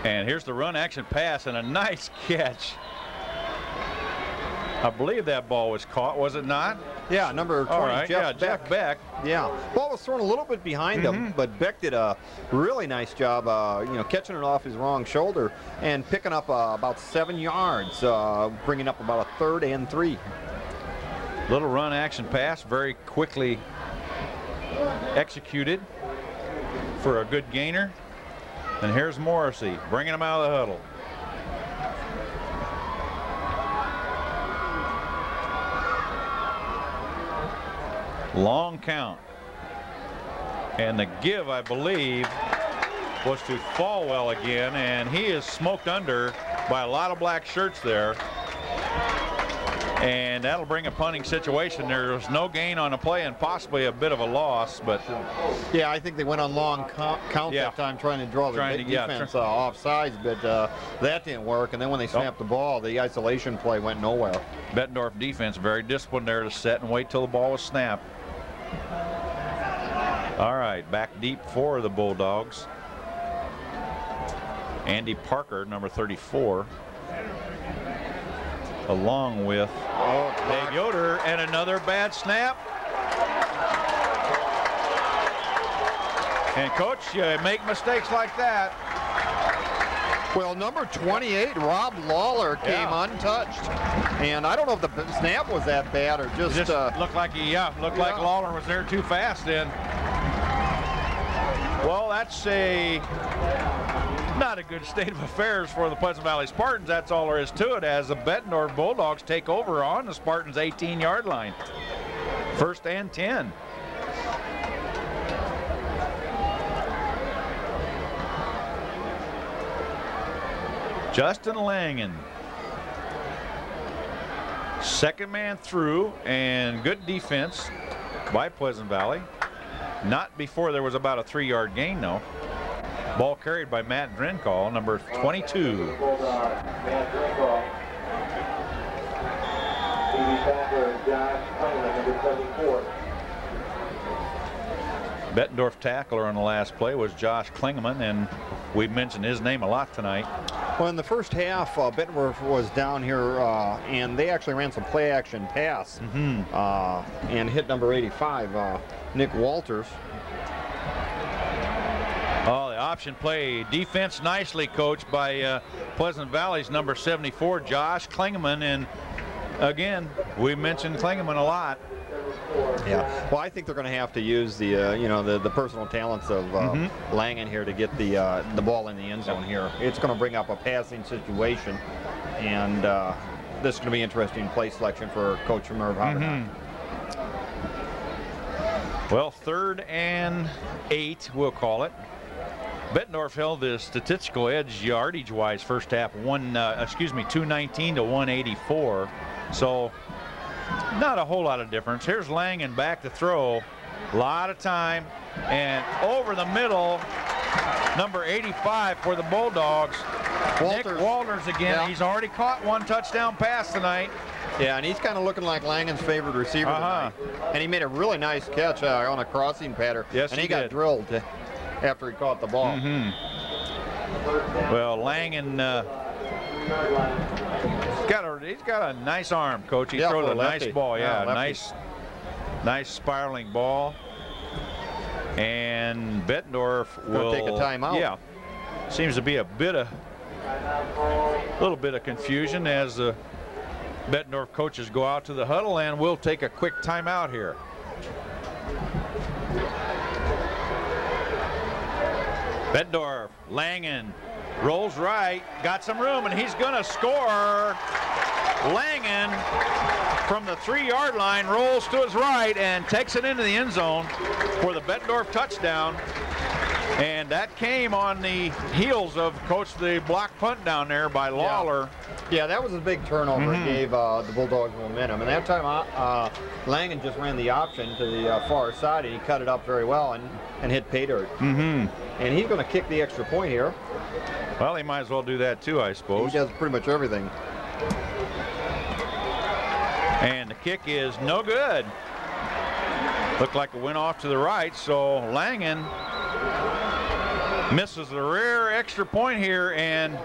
And here's the run action pass and a nice catch. I believe that ball was caught, was it not? Yeah, number 20, Jeff Beck. Yeah, ball was thrown a little bit behind him, but Beck did a really nice job, you know, catching it off his wrong shoulder and picking up about 7 yards, bringing up about a 3rd and 3. Little run action pass, very quickly executed for a good gainer. And here's Morrissey bringing him out of the huddle. Long count. And the give, I believe, was to Falwell again, and he is smoked under by a lot of black shirts there. And that'll bring a punting situation. There was no gain on the play and possibly a bit of a loss, but yeah, I think they went on long count that time trying to draw the defense off sides, but that didn't work. And then when they snapped the ball, the isolation play went nowhere. Bettendorf defense very disciplined there to set and wait till the ball was snapped. All right, back deep for the Bulldogs. Andy Parker, number 34. Along with Dave Yoder, and another bad snap. And coach, you make mistakes like that. Well, number 28, Rob Lawler, came untouched, and I don't know if the snap was that bad or just looked like like Lawler was there too fast. Then, well, that's not a good state of affairs for the Pleasant Valley Spartans. That's all there is to it, as the Bettendorf Bulldogs take over on the Spartans' 18-yard line. 1st and 10. Justin Langen, second man through, and good defense by Pleasant Valley. Not before there was about a 3-yard gain, though. Ball carried by Matt Drincall, number 22. Bettendorf tackler on the last play was Josh Klingeman, and we've mentioned his name a lot tonight. Well, in the first half, Bettendorf was down here, and they actually ran some play-action pass and hit number 85, Nick Walters. Oh, the option play. Defense nicely coached by Pleasant Valley's number 74, Josh Klingeman. And again, we mentioned Klingeman a lot. Yeah, well, I think they're going to have to use the, you know, the personal talents of Langen here to get the ball in the end zone here. It's going to bring up a passing situation, and this is going to be interesting play selection for Coach Merv Habernack. Well, 3rd and 8, we'll call it. Bettendorf held the statistical edge yardage-wise first half, 219 to 184. So not a whole lot of difference. Here's Langen back to throw. A lot of time, and over the middle, number 85 for the Bulldogs. Walters. Nick Walters again. Yeah. He's already caught one touchdown pass tonight. Yeah, and he's kind of looking like Langen's favorite receiver tonight. And he made a really nice catch on a crossing pattern. Yes, and he got did. drilled after he caught the ball. Well, Langen he's got a nice arm, Coach. He throws a nice ball. Yeah, nice spiraling ball. And Bettendorf will take a timeout. Yeah, seems to be a little bit of confusion as the Bettendorf coaches go out to the huddle, and we'll take a quick timeout here. Bettendorf, Langen rolls right, got some room, and he's going to score. Langen from the 3-yard line rolls to his right and takes it into the end zone for the Bettendorf touchdown. And that came on the heels of, Coach, the block punt down there by Lawler. Yeah, that was a big turnover. It gave the Bulldogs momentum. And that time, Langen just ran the option to the far side, and he cut it up very well and hit pay dirt. And he's going to kick the extra point here. Well, he might as well do that too, I suppose. He does pretty much everything. And the kick is no good. Looked like it went off to the right, so Langen misses the rare extra point here, and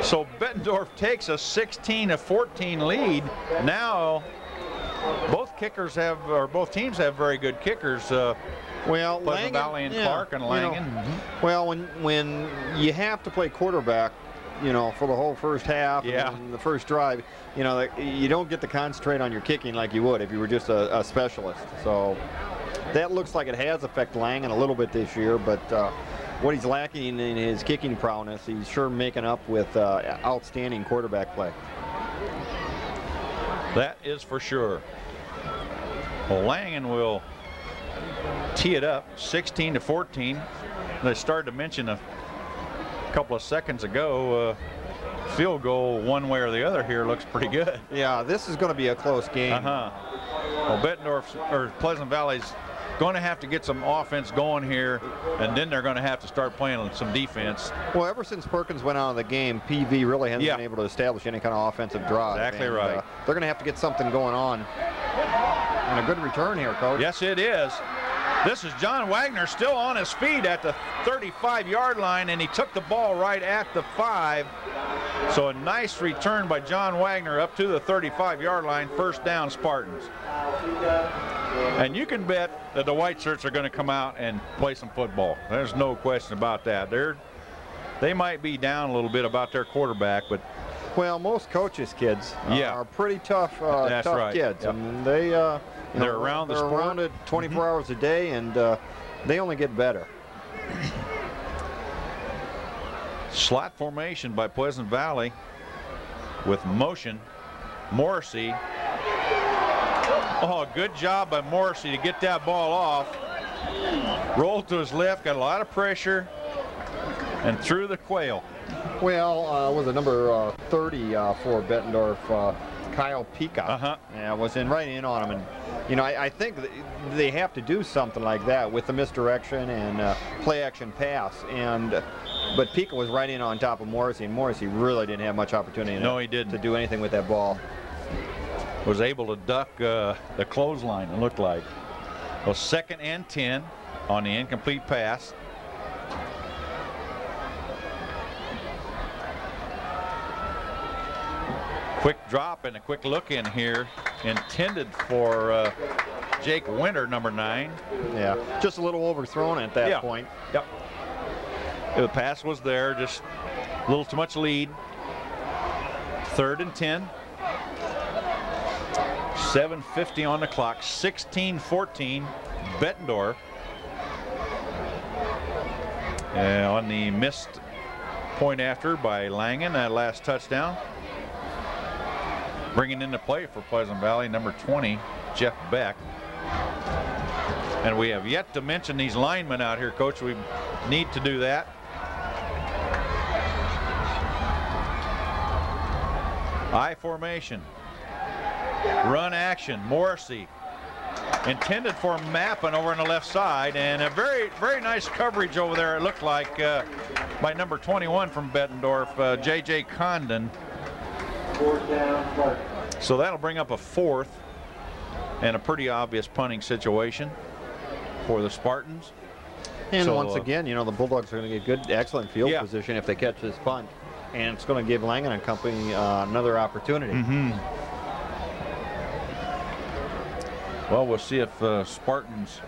so Bettendorf takes a 16-14 lead. Now both teams have very good kickers. Well, Pleasant Valley and Clark and Langen. Well, when you have to play quarterback, for the whole first half and the first drive, you don't get to concentrate on your kicking like you would if you were just a specialist. So that looks like it has affected Langen a little bit this year, but what he's lacking in his kicking prowess, he's sure making up with outstanding quarterback play. That is for sure. Well, Langen will tee it up 16-14. They started to mention a couple of seconds ago, field goal one way or the other here looks pretty good. Yeah, this is going to be a close game. Well, Bettendorf or Pleasant Valley's going to have to get some offense going here, and then they're going to have to start playing some defense. Well, ever since Perkins went out of the game, PV really hasn't been able to establish any kind of offensive drive. Exactly right. They're going to have to get something going on. And a good return here, Coach. Yes, it is. This is John Wagner still on his feet at the 35-yard line, and he took the ball right at the 5. So a nice return by John Wagner up to the 35-yard line. First down, Spartans. And you can bet that the White Shirts are going to come out and play some football. There's no question about that. They might be down a little bit about their quarterback, but well, most coaches' kids are pretty tough, tough kids. Yep. I mean, they're around the sport. They're around it 24 hours a day, and they only get better. Slot formation by Pleasant Valley with motion. Morrissey. Oh, good job by Morrissey to get that ball off. Rolled to his left, got a lot of pressure, and threw the quail. Well, was it number 30 for Bettendorf, Kyle Pika? Was right in on him, and I think they have to do something like that with the misdirection and play action pass, but Pika was right in on top of Morrissey, and Morrissey really didn't have much opportunity. No, he didn't. To do anything with that ball. Was able to duck the clothesline, it looked like. Well, 2nd and 10 on the incomplete pass. Quick drop and a quick look in here, intended for Jake Winter, number 9. Yeah, just a little overthrown at that point. Yep. The pass was there, just a little too much lead. 3rd and 10. 7:50 on the clock. 16-14, Bettendorf. On the missed point after by Langen, that last touchdown. Bringing into play for Pleasant Valley, number 20, Jeff Beck. And we have yet to mention these linemen out here, Coach. We need to do that. I formation. Run action. Morrissey. Intended for Mappin over on the left side, and a very, very nice coverage over there, it looked like, by number 21 from Bettendorf, J.J. Condon. So that'll bring up a 4th and a pretty obvious punting situation for the Spartans. And so, once again, you know, the Bulldogs are going to get good, excellent field position if they catch this punt. And it's going to give Langen and company another opportunity. Well, we'll see if Spartans'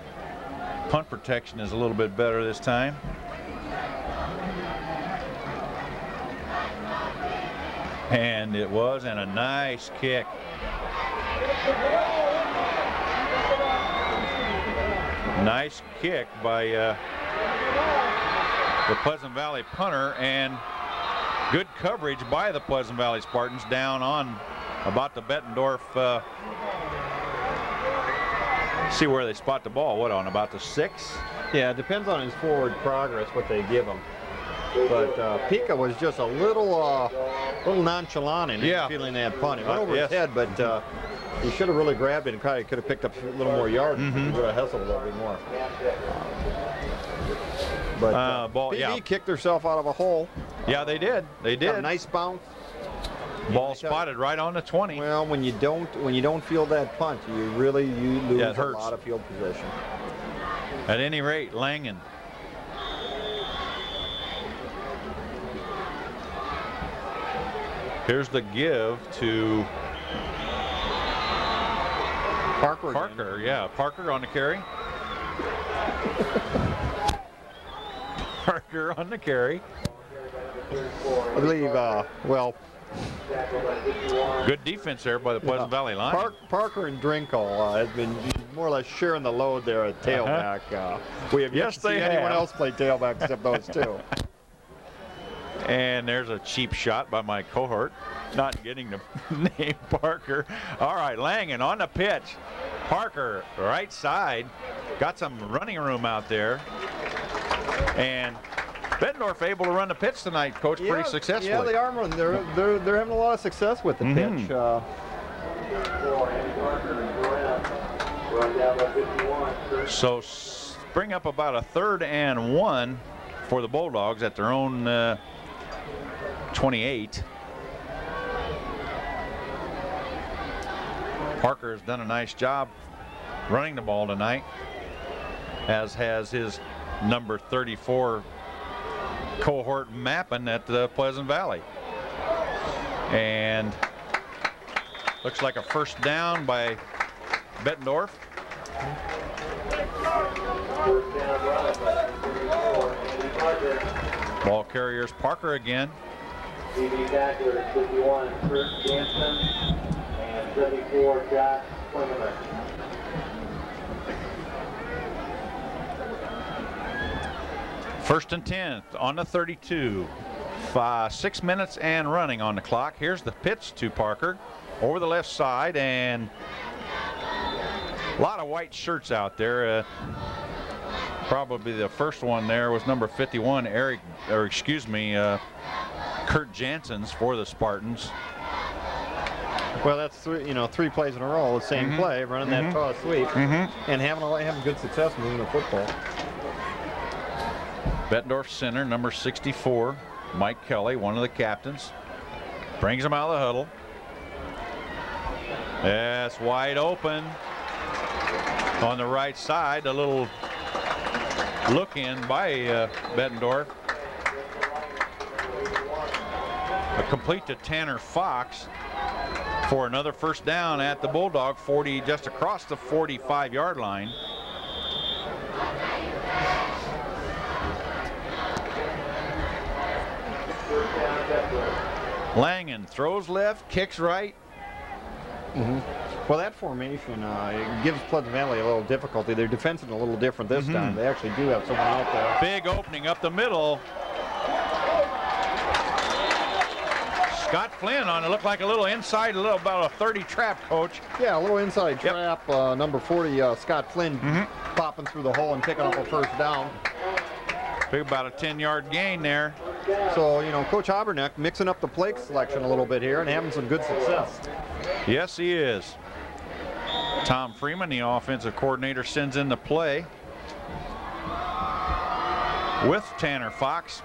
punt protection is a little bit better this time. And it was, and a nice kick. Nice kick by the Pleasant Valley punter, and good coverage by the Pleasant Valley Spartans down on about the Bettendorf. See where they spot the ball. What, on about the 6? Yeah, it depends on his forward progress what they give him. But Pika was just a little nonchalant in feeling that punt. It went over his head, but he should have really grabbed it and probably could have picked up a little more yards. He would have hustled a little bit more. But PV kicked herself out of a hole. Yeah, they did. They did. Got a nice bounce. Ball spotted right on the 20. Well, when you don't feel that punch, you lose a lot of field position. At any rate, Langen. Here's the give to Parker. Parker on the carry. Parker on the carry. I believe, good defense there by the Pleasant Valley line. Parker and Drinkle has been more or less sharing the load there at tailback. We have yet to see anyone else play tailback except those two. And there's a cheap shot by my cohort, not getting the name Parker. All right, Langen on the pitch. Parker, right side, got some running room out there. And Bettendorf able to run the pitch tonight, Coach, pretty successfully. Yeah, they are running. They're having a lot of success with the pitch. So bring up about a 3rd and 1 for the Bulldogs at their own 28. Parker has done a nice job running the ball tonight, as has his number 34 cohort Mappin at the Pleasant Valley. And looks like a first down by Bettendorf. Ball carriers Parker again. TV tackler 51, Chris Jansen, and 74, Josh Klingeman. First and 10 on the 32. 6 minutes and running on the clock. Here's the pitch to Parker over the left side, and a lot of white shirts out there. Probably the first one there was number 51, Kurt Jansen's for the Spartans. Well, that's three plays in a row, the same play, running that toss sweep, and having good success moving the football. Bettendorf center, number 64, Mike Kelly, one of the captains, brings him out of the huddle. That's wide open on the right side. A little look in by Bettendorf. A complete to Tanner Fox for another first down at the Bulldog 40, just across the 45-yard line. Langen throws left, kicks right. Well, that formation it gives Pleasant Valley a little difficulty. Their defense is a little different this time. They actually do have someone out there. Big opening up the middle. Scott Flynn on it. Looked like a little inside, about a 30 trap, Coach. Yeah, a little inside trap. Number 40, Scott Flynn, popping through the hole and picking up a first down. Big, about a 10-yard gain there. So, you know, Coach Haberneck mixing up the play selection a little bit here and having some good success. Yes, he is. Tom Freeman, the offensive coordinator, sends in the play with Tanner Fox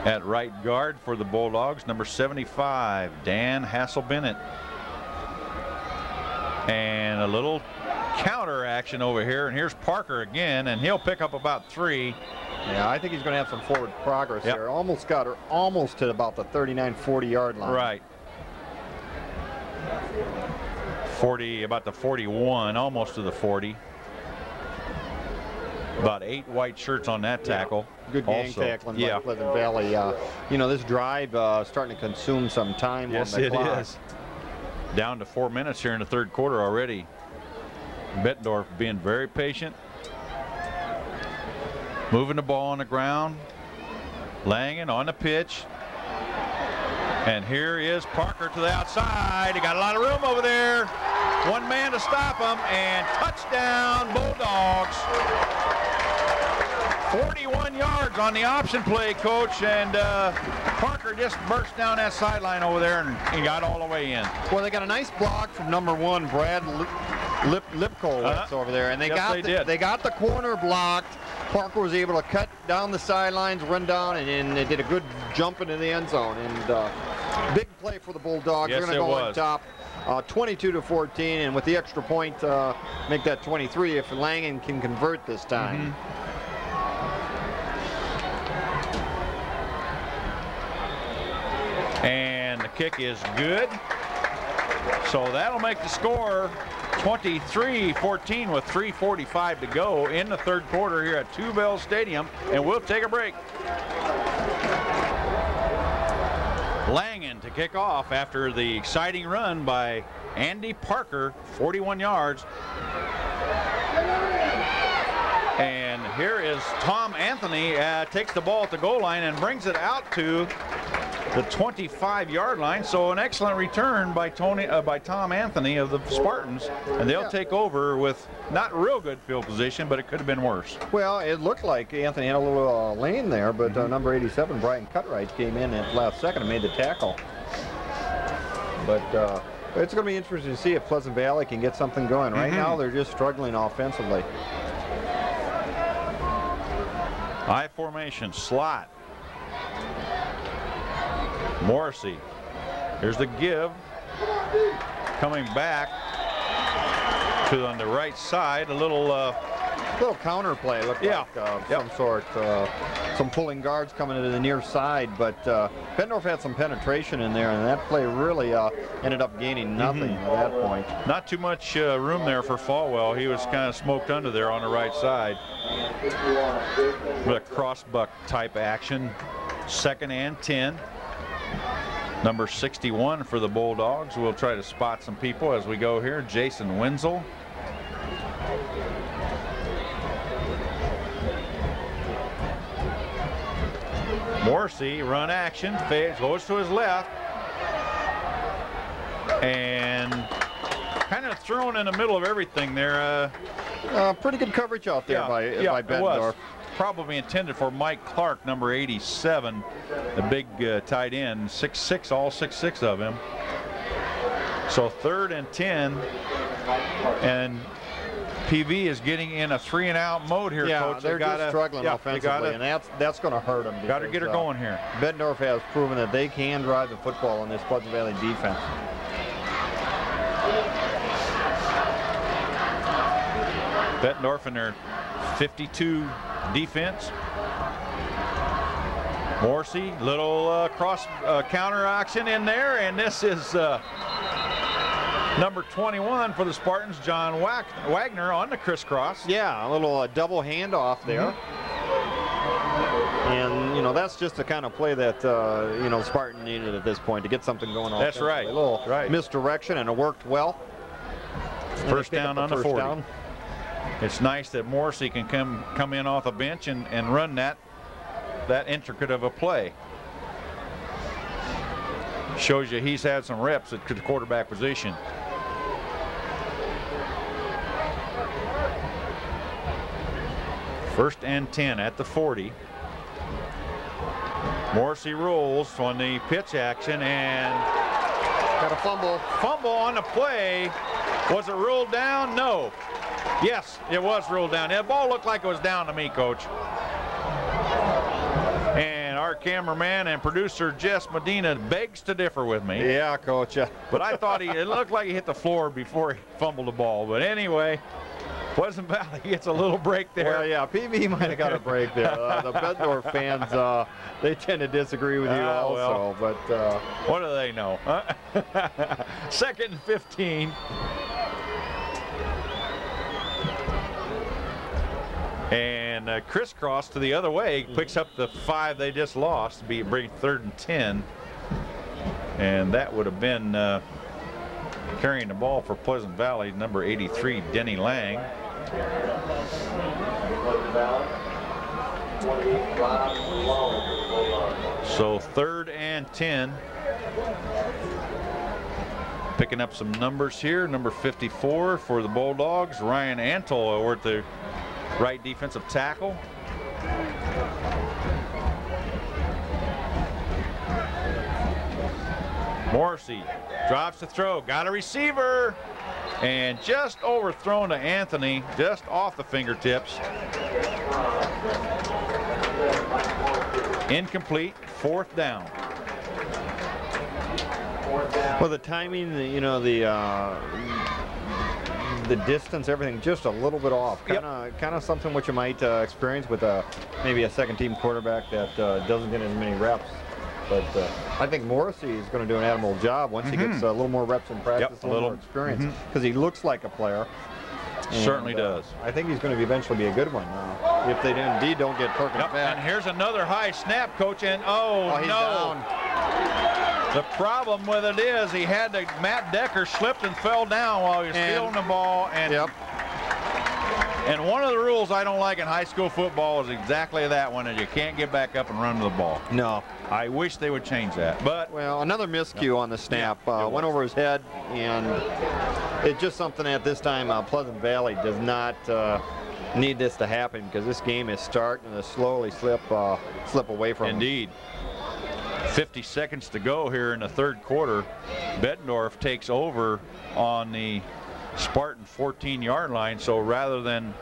at right guard for the Bulldogs, number 75, Dan Hassel-Bennett. And a little counter action over here, and here's Parker again, and he'll pick up about 3. Yeah, I think he's going to have some forward progress here. Almost got her almost to about the 39-40 yard line. Right. 40, about the 41, almost to the 40. About 8 white shirts on that tackle. Good gang tackling by Pleasant Valley. You know, this drive starting to consume some time on the clock. Yes, it is. Down to 4 minutes here in the third quarter already. Bettendorf being very patient. Moving the ball on the ground. Langen on the pitch. And here is Parker to the outside. He got a lot of room over there. One man to stop him, and touchdown Bulldogs. 41 yards on the option play, Coach, and Parker just burst down that sideline over there and he got all the way in. Well, they got a nice block from number 1, Brad Lipkowitz over there, and they got the corner blocked. Parker was able to cut down the sidelines, run down, and they did a good jump into the end zone. And big play for the Bulldogs. Yes, they're going to go on top, 22-14, and with the extra point, make that 23 if Langen can convert this time. And the kick is good. So that'll make the score 23-14 with 3:45 to go in the third quarter here at Two Bell Stadium, and we'll take a break. Langen to kick off after the exciting run by Andy Parker, 41 yards. And here is Tom Anthony, takes the ball at the goal line and brings it out to the 25-yard line. So an excellent return by Tom Anthony of the Spartans, and they'll take over with not real good field position, but it could have been worse. Well, it looked like Anthony had a little lane there, but number 87, Brian Cutright, came in at the last second and made the tackle. But it's going to be interesting to see if Pleasant Valley can get something going. Right now, they're just struggling offensively. High formation, slot. Morrissey. Here's the give. Coming back to on the right side, a little counter play. Looked like some sort. Some pulling guards coming to the near side, but Bettendorf had some penetration in there, and that play really ended up gaining nothing at that point. Not too much room there for Falwell. He was kind of smoked under there on the right side. With a crossbuck type action. 2nd and 10. Number 61 for the Bulldogs. We'll try to spot some people as we go here. Jason Wenzel. Morrissey, run action, fades, goes to his left. And kind of thrown in the middle of everything there. Pretty good coverage out there by Bettendorf. Probably intended for Mike Clark, number 87, the big tight end, 6'6", all 6'6" of him. So 3rd and 10, and PV is getting in a 3-and-out mode here, Coach. They're just struggling offensively, and that's going to hurt them. Got to get her going here. Bettendorf has proven that they can drive the football in this Pleasant Valley defense. Bettendorf in their 52 defense. Morrissey, little cross counter action in there, and this is number 21 for the Spartans, John Wagner, on the crisscross. Yeah, a little double handoff there. And, you know, that's just the kind of play that, you know, Spartan needed at this point to get something going on. That's right. A little misdirection, and it worked well. First down on the 40. It's nice that Morrissey can come in off a bench and run that intricate of a play. Shows you he's had some reps at the quarterback position. First and 10 at the 40. Morrissey rolls on the pitch action and got a fumble. Fumble on the play. Was it ruled down? No. Yes, it was ruled down. The ball looked like it was down to me, Coach. And our cameraman and producer Jess Medina begs to differ with me. Yeah, Coach. But I thought it looked like he hit the floor before he fumbled the ball. But anyway, Pleasant Valley gets a little break there. Well, yeah, PV might have got a break there. The Bettendorf fans, they tend to disagree with you also. Well, but what do they know? Huh? Second and 15. And crisscross to the other way, picks up the 5 they just lost, bring third and 10. And that would have been carrying the ball for Pleasant Valley, number 83, Denny Lang. So third and 10. Picking up some numbers here. Number 54 for the Bulldogs, Ryan Antle over at the right defensive tackle. Morrissey drops the throw, got a receiver, and just overthrown to Anthony, just off the fingertips. Incomplete, fourth down. Well, the timing, you know, the distance, everything just a little bit off. Kind of something which you might experience with maybe a second-team quarterback that doesn't get as many reps. But I think Morrissey is going to do an admirable job once he gets a little more reps in practice, a little more experience, because he looks like a player. And, certainly does. I think he's going to eventually be a good one if they indeed don't get Perkins back. And here's another high snap, Coach, and he's no. Down. The problem with it is he had to, Matt Decker slipped and fell down while he was fielding the ball. And, and one of the rules I don't like in high school football is exactly that one, is you can't get back up and run to the ball. No. I wish they would change that. But well, another miscue on the snap. Went over his head, and it's just something at this time Pleasant Valley does not need this to happen, because this game is starting to slowly slip away from them. Indeed. 50 seconds to go here in the third quarter. Bettendorf takes over on the Spartan 14-yard line, so rather than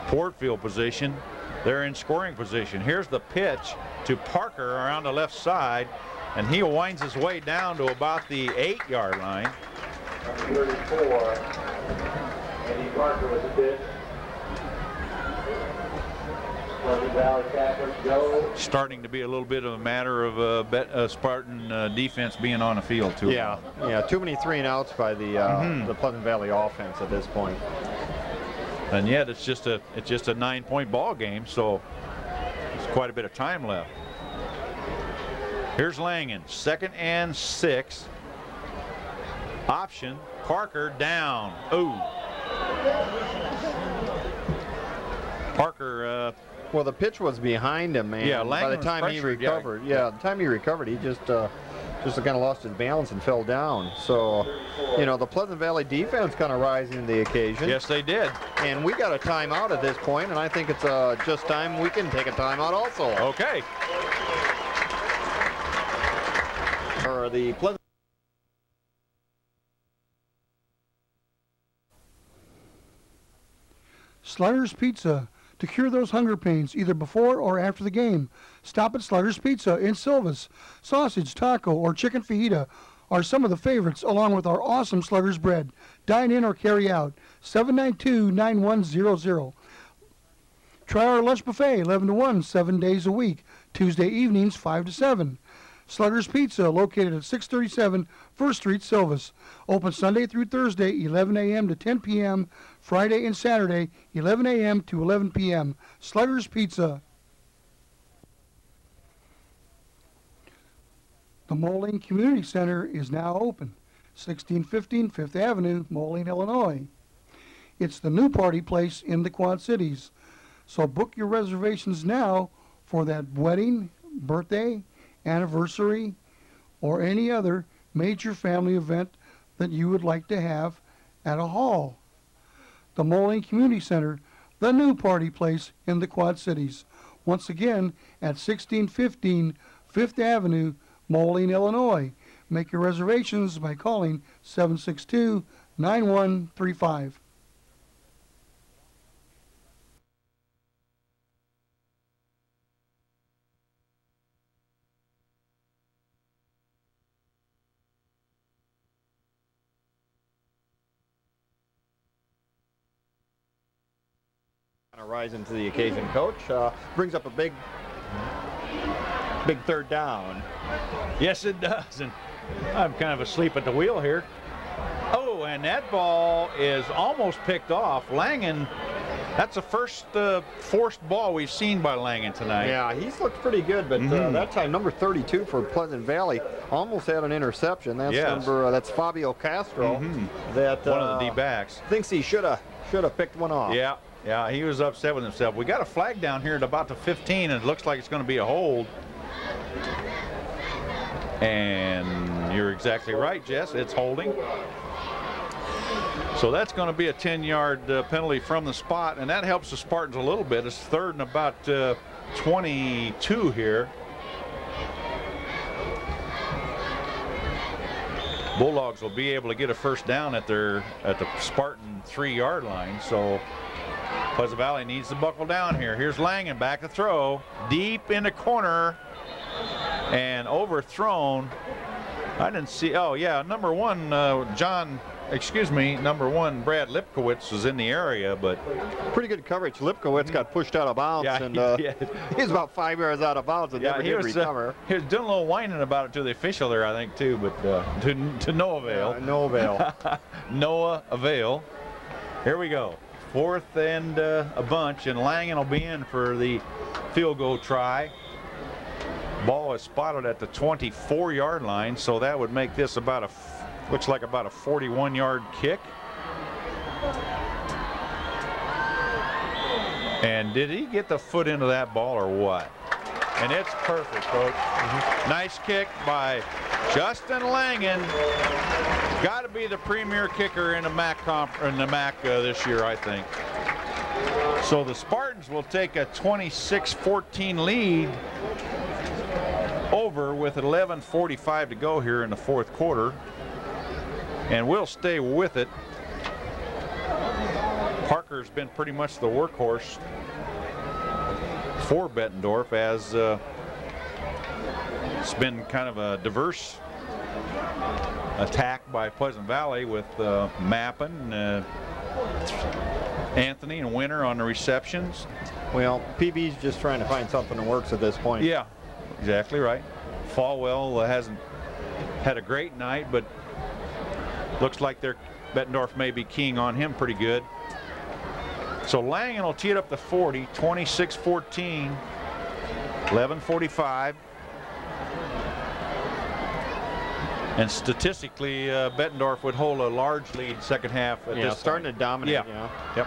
Portfield position, they're in scoring position. Here's the pitch to Parker around the left side, and he winds his way down to about the 8-yard line. 34, Andy Parker with the pitch. Pleasant Valley Catholic go. Starting to be a little bit of a matter of Spartan defense being on the field too. Yeah, too many 3-and-outs by the Pleasant Valley offense at this point. And yet it's just a 9-point ball game, so there's quite a bit of time left. Here's Langen, 2nd and 6. Option, Parker down. Ooh. Parker. Well, the pitch was behind him, man. Yeah, by the time he recovered. Yeah, the time he recovered, he just kind of lost his balance and fell down. So, you know, the Pleasant Valley defense kind of rising to the occasion. Yes, they did. And we got a timeout at this point, and I think it's just time we can take a timeout also. Okay. For the Pleasant. Sliders Pizza. To cure those hunger pains, either before or after the game, stop at Sliders Pizza in Silvis. Sausage, taco, or chicken fajita are some of the favorites, along with our awesome Sliders bread. Dine in or carry out. 792-9100. Try our lunch buffet, 11 to 1, 7 days a week. Tuesday evenings, 5 to 7. Sliders Pizza, located at 637 First Street, Silvis. Open Sunday through Thursday, 11 a.m. to 10 p.m. Friday and Saturday, 11 a.m. to 11 p.m. Sliders Pizza. The Moline Community Center is now open. 1615 Fifth Avenue, Moline, Illinois. It's the new party place in the Quad Cities. So book your reservations now for that wedding, birthday, anniversary, or any other major family event that you would like to have at a hall. The Moline Community Center, the new party place in the Quad Cities. Once again, at 1615 5th Avenue, Moline, Illinois. Make your reservations by calling 762-9135. Rising to the occasion, Coach. Brings up a big third down. Yes, it does. And I'm kind of asleep at the wheel here. Oh, and that ball is almost picked off. Langen, that's the first forced ball we've seen by Langen tonight. Yeah, he's looked pretty good, but that time number 32 for Pleasant Valley almost had an interception. That's that's Fabio Castro. That one of the D-backs thinks he should have picked one off. Yeah. Yeah, he was upset with himself. We got a flag down here at about the 15, and it looks like it's going to be a hold. And you're exactly right, Jess. It's holding. So that's going to be a 10-yard penalty from the spot, and that helps the Spartans a little bit. It's third and about 22 here. Bulldogs will be able to get a first down at the Spartan 3-yard line. So Pleasant Valley needs to buckle down here. Here's Langen back to throw, deep in the corner, and overthrown. I didn't see. Oh yeah, number one, number one, Brad Lipkowitz was in the area, but pretty good coverage. Lipkowitz got pushed out of bounds, and he was about 5 yards out of bounds and never did recover. He was doing a little whining about it to the official there, I think, too, but to no avail. No avail. Noah avail. Here we go. Fourth and a bunch, and Langen will be in for the field goal try. Ball is spotted at the 24-yard line, so that would make this about looks like about a 41-yard kick. And did he get the foot into that ball or what? And it's perfect, Coach. Nice kick by Justin Langen. Got to be the premier kicker in the MAC this year, I think. So the Spartans will take a 26-14 lead over with 11:45 to go here in the fourth quarter, and we'll stay with it. Parker's been pretty much the workhorse for Bettendorf, as it's been kind of a diverse attack by Pleasant Valley with Mappin, Anthony and Winter on the receptions. Well, PB's just trying to find something that works at this point. Yeah, exactly right. Falwell hasn't had a great night, but looks like Bettendorf may be keying on him pretty good. So Langen will tee it up to 40, 26-14, 11:45. And statistically, Bettendorf would hold a large lead second half. At this starting to dominate. Yeah. Yep.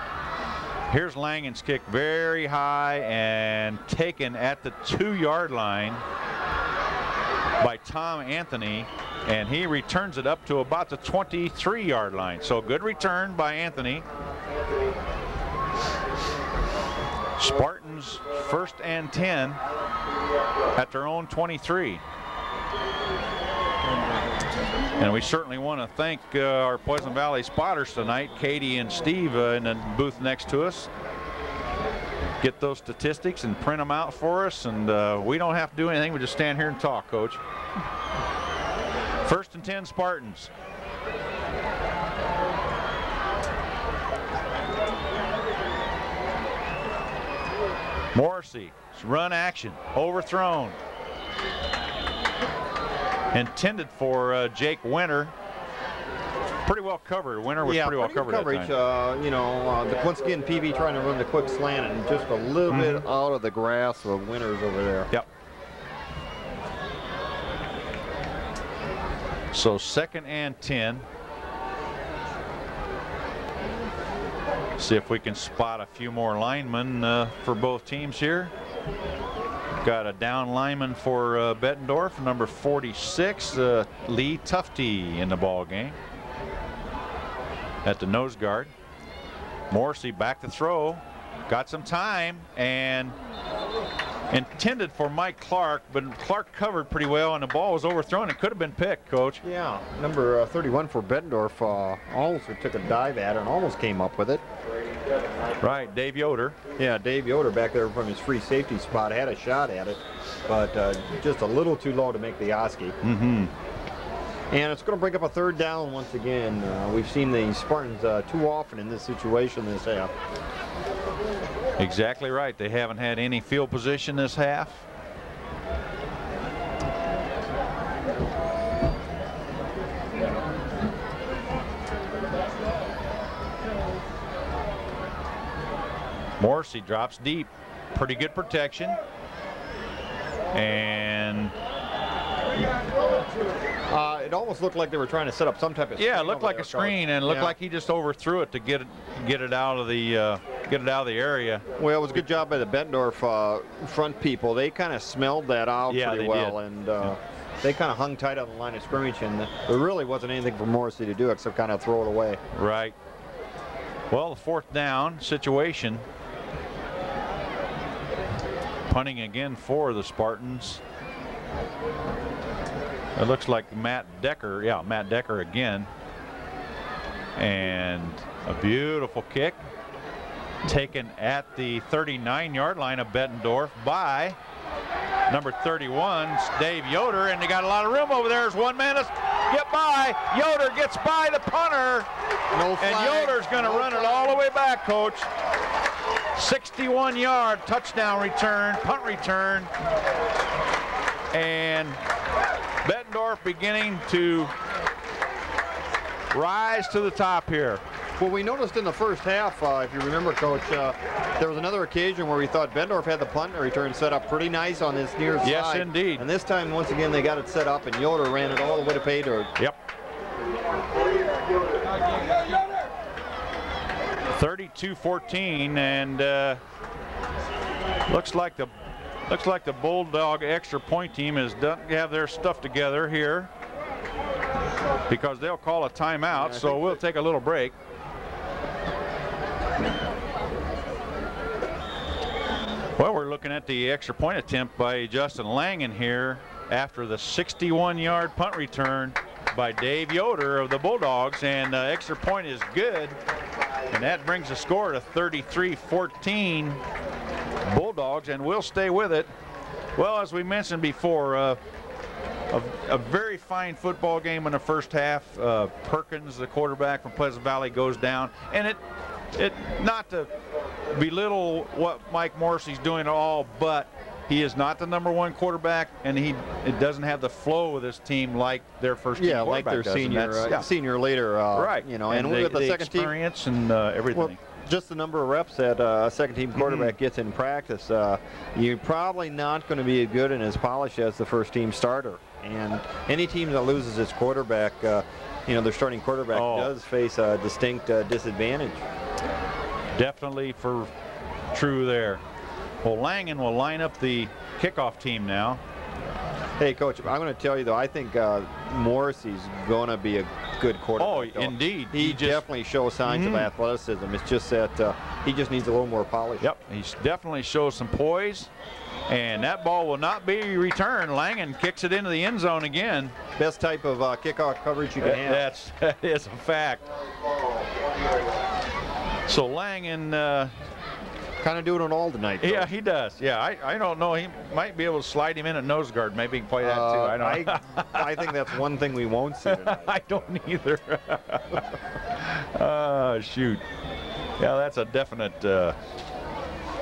Here's Langen's kick, very high and taken at the 2-yard line by Tom Anthony, and he returns it up to about the 23-yard line. So good return by Anthony. Spartans 1st and 10 at their own 23. And we certainly want to thank our Pleasant Valley spotters tonight, Katie and Steve in the booth next to us. Get those statistics and print them out for us, and we don't have to do anything. We just stand here and talk, Coach. 1st and 10 Spartans. Morrissey, run action, overthrown. Intended for Jake Winter. Pretty well covered. Winter was pretty well covered coverage, that time. once again, PB trying to run the quick slant and just a little bit out of the grasp of Winters over there. Yep. So 2nd and 10. See if we can spot a few more linemen for both teams here. Got a down lineman for Bettendorf, number 46, Lee Tufty in the ball game at the nose guard. Morrissey back to throw. got some time and intended for Mike Clark, but Clark covered pretty well, and the ball was overthrown. It could have been picked, Coach. Yeah, number 31 for Bettendorf almost took a dive at it and almost came up with it. Right, Dave Yoder. Yeah, Dave Yoder back there from his free safety spot had a shot at it, but just a little too low to make the Oski. Mm-hmm. And it's going to bring up a third down once again. We've seen the Spartans too often in this situation this half. Exactly right. They haven't had any field position this half. Morrissey drops deep. Pretty good protection. And it almost looked like they were trying to set up some type of yeah, it looked like a screen, and it looked like he just overthrew it to get it out of the area. Well, it was a good job by the Bettendorf front people. They kind of smelled that out pretty well, and they kind of hung tight on the line of scrimmage, and there really wasn't anything for Morrissey to do except kind of throw it away. Right. Well, the fourth down situation. Punting again for the Spartans. It looks like Matt Decker. Yeah, Matt Decker again. And a beautiful kick taken at the 39-yard line of Bettendorf by number 31, Dave Yoder, and they got a lot of room over there. There's one man to get by. Yoder gets by the punter. No flag. And Yoder's going to run it all the way back, Coach. 61-yard touchdown return, punt return. And Bettendorf beginning to rise to the top here. Well, we noticed in the first half, if you remember, Coach, there was another occasion where we thought Bettendorf had the punt return set up pretty nice on this near side. Yes, indeed. And this time, once again, they got it set up, and Yoder ran it all the way to pay dirt. Yep. 32-14, and looks like the Bulldog extra point team has done have their stuff together here, because they'll call a timeout. Yeah, so we'll take a little break. Well, we're looking at the extra point attempt by Justin Langen here after the 61-yard punt return by Dave Yoder of the Bulldogs, and the extra point is good, and that brings the score to 33-14 Bulldogs, and we'll stay with it. Well, as we mentioned before, a very fine football game in the first half. Perkins, the quarterback from Pleasant Valley, goes down, and it not to belittle what Mike Morrissey's doing at all, but he is not the #1 quarterback, and it doesn't have the flow with his team like their first team quarterback like their senior leader, right? You know, and with the second experience team, and everything. Well, just the number of reps that a second-team quarterback gets in practice, you're probably not going to be as good and as polished as the first-team starter. And any team that loses its quarterback, their starting quarterback does face a distinct disadvantage. Definitely for true there. Well, Langen will line up the kickoff team now. Hey, Coach, I'm going to tell you, though, I think Morrissey's going to be a good quarterback. Oh, indeed. He definitely shows signs of athleticism. It's just that he just needs a little more polish. Yep, he definitely shows some poise, and that ball will not be returned. Langen kicks it into the end zone again. Best type of kickoff coverage you can have. That is a fact. So Langen... kind of doing it all tonight, though. Yeah, he does. Yeah, I don't know. He might be able to slide him in at nose guard. Maybe he can play that too. I think that's one thing we won't see tonight. I don't either. Shoot. Yeah, that's a definite.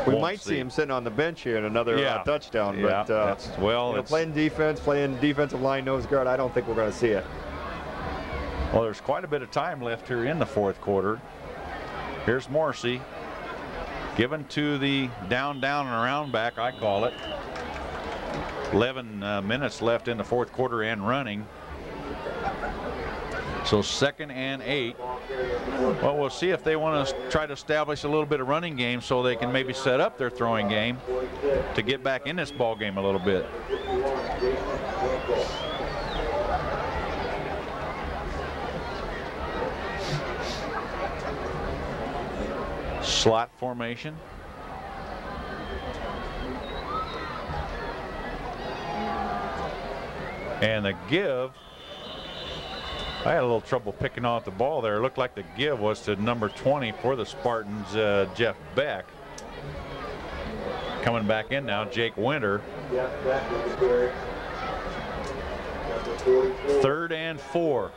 We might see him sitting on the bench here in another touchdown. Yeah, but playing defensive line nose guard, I don't think we're going to see it. Well, there's quite a bit of time left here in the fourth quarter. Here's Morrissey. Given to the down and around back, I call it. 11 minutes left in the fourth quarter and running. So 2nd and 8. Well, we'll see if they want to try to establish a little bit of running game so they can maybe set up their throwing game to get back in this ball game a little bit. Slot formation. And the give, I had a little trouble picking off the ball there. It looked like the give was to number 20 for the Spartans, Jeff Beck. Coming back in now, Jake Winter. 3rd and 4.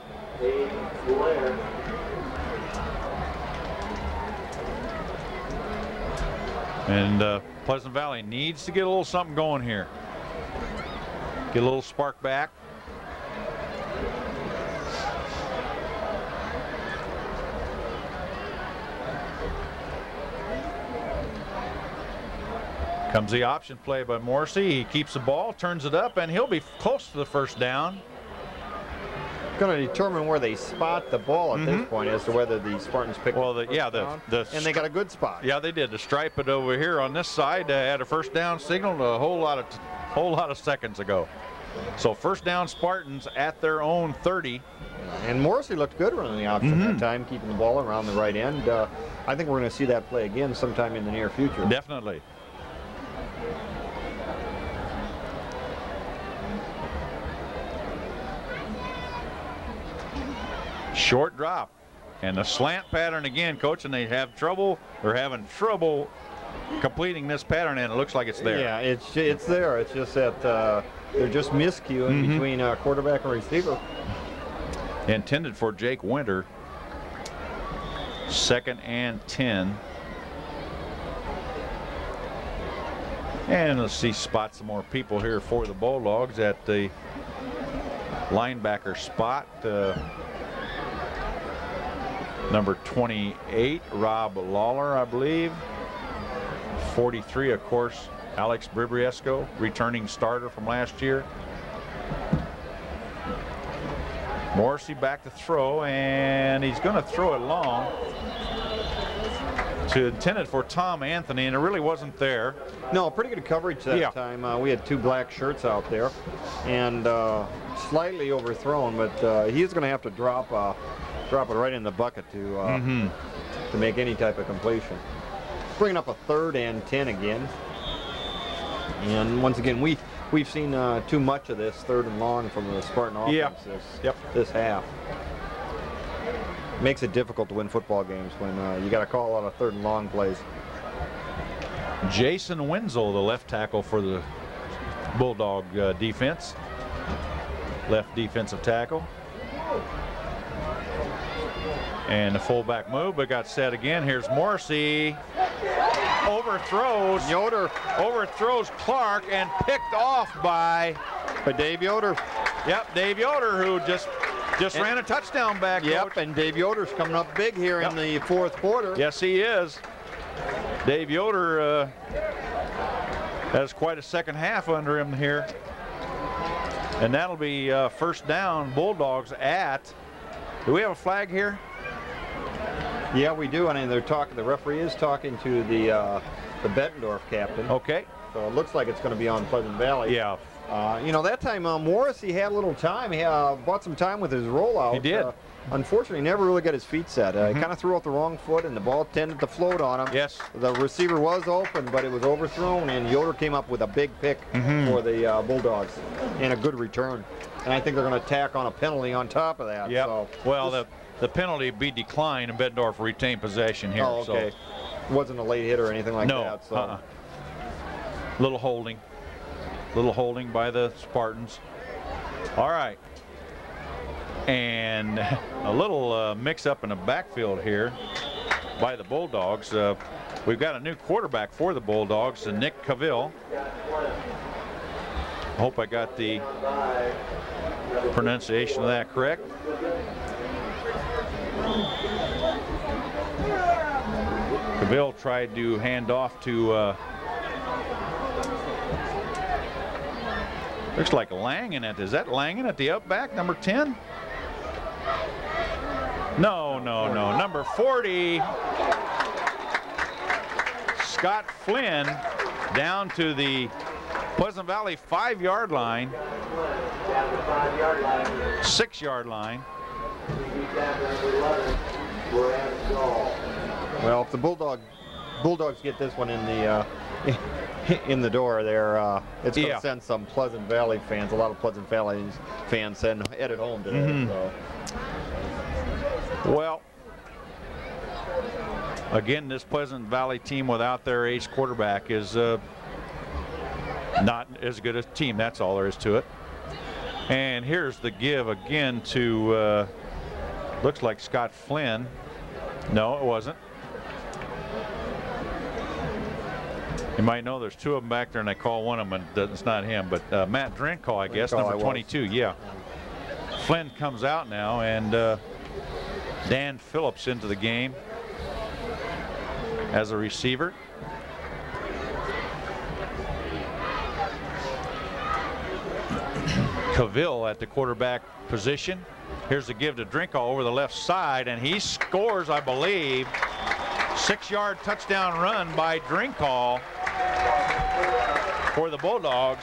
And Pleasant Valley needs to get a little something going here. Get a little spark back. Comes the option play by Morrissey. He keeps the ball, turns it up, and he'll be close to the first down. Going to determine where they spot the ball at this point as to whether the Spartans pick well, up the first down, and they got a good spot. Yeah, they did. To stripe it over here on this side had a first down signal a whole lot of seconds ago. So first down Spartans at their own 30. And Morrissey looked good running the option that time, keeping the ball around the right end. I think we're going to see that play again sometime in the near future. Definitely. Short drop and the slant pattern again, Coach, and they have trouble. They're having trouble completing this pattern, and it looks like it's there. Yeah, it's there. It's just that they're just miscuing between quarterback and receiver. Intended for Jake Winter. 2nd and 10. And let's see, spot some more people here for the Bulldogs at the linebacker spot. Number 28, Rob Lawler, I believe. 43, of course, Alex Bribriesco, returning starter from last year. Morrissey back to throw, and he's going to throw it long. Intended for Tom Anthony, and it really wasn't there. No, pretty good coverage that time. We had 2 black shirts out there, and slightly overthrown, but he's going to have to drop it right in the bucket to make any type of completion. Bringing up a 3rd and 10 again. And once again, we've seen too much of this 3rd and long from the Spartan offense this half. Makes it difficult to win football games when you got to call a lot of 3rd and long plays. Jason Wenzel, the left tackle for the Bulldog defense. Left defensive tackle. And the fullback move, but got set again. Here's Morrissey. Overthrows. Yoder. Overthrows Clark and picked off by Dave Yoder. Yep, Dave Yoder, who just ran a touchdown back. Yep, Coach. and Dave Yoder's coming up big here in the 4th quarter. Yes, he is. Dave Yoder has quite a second half under him here. And that'll be first down, Bulldogs at. Do we have a flag here? Yeah, we do. I mean, they're talking. The referee is talking to the Bettendorf captain. Okay. So it looks like it's going to be on Pleasant Valley. Yeah. You know, that time Morrissey had a little time. He bought some time with his rollout. He did. Unfortunately, never really got his feet set. He kind of threw out the wrong foot, and the ball tended to float on him. Yes. The receiver was open, but it was overthrown, and Yoder came up with a big pick for the Bulldogs and a good return. And I think they're going to tack on a penalty on top of that. Yeah. So well, the penalty be declined, and Bettendorf retain possession here. Oh, okay. So. Wasn't a late hit or anything like no, that. So. Little holding by the Spartans. All right. And a little mix-up in the backfield here by the Bulldogs. We've got a new quarterback for the Bulldogs, Nick Cavill. I hope I got the pronunciation of that correct. Cavill tried to hand off to looks like Langen is that Langen at the up back, number 10? No, number 40. Scott Flynn down to the Pleasant Valley 5-yard line, 6-yard line. Well, if the Bulldogs get this one in in the door there. It's going to Yeah. send some Pleasant Valley fans, a lot of Pleasant Valley fans headed home today. So. Well, again, this Pleasant Valley team without their ace quarterback is not as good a team. That's all there is to it. And here's the give again to, looks like Scott Flynn. No, it wasn't. You might know there's two of them back there, and they call one of them, and it's not him, but Matt Drenko, I guess, number 22. Yeah. Flynn comes out now, and Dan Phillips into the game as a receiver. Cavill at the quarterback position. Here's the give to Drenko over the left side, and he scores, I believe. 6-yard touchdown run by Drenko for the Bulldogs.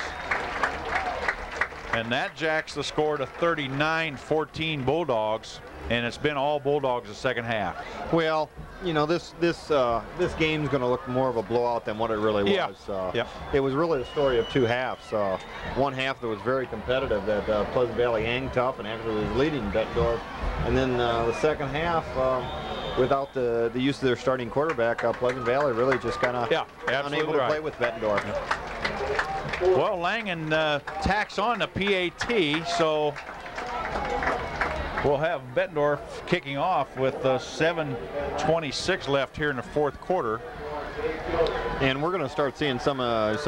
And that jacks the score to 39-14 Bulldogs, and it's been all Bulldogs the second half. Well, you know, this game's going to look more of a blowout than what it really was. Yeah. It was really a story of two halves. One half that was very competitive, that Pleasant Valley hang tough and actually was leading Bettendorf, and then the second half, without the use of their starting quarterback, Pleasant Valley really just kind of unable to play with Bettendorf. Well, Langen tacks on the PAT, so we'll have Bettendorf kicking off with 7:26 left here in the fourth quarter. And we're going to start seeing some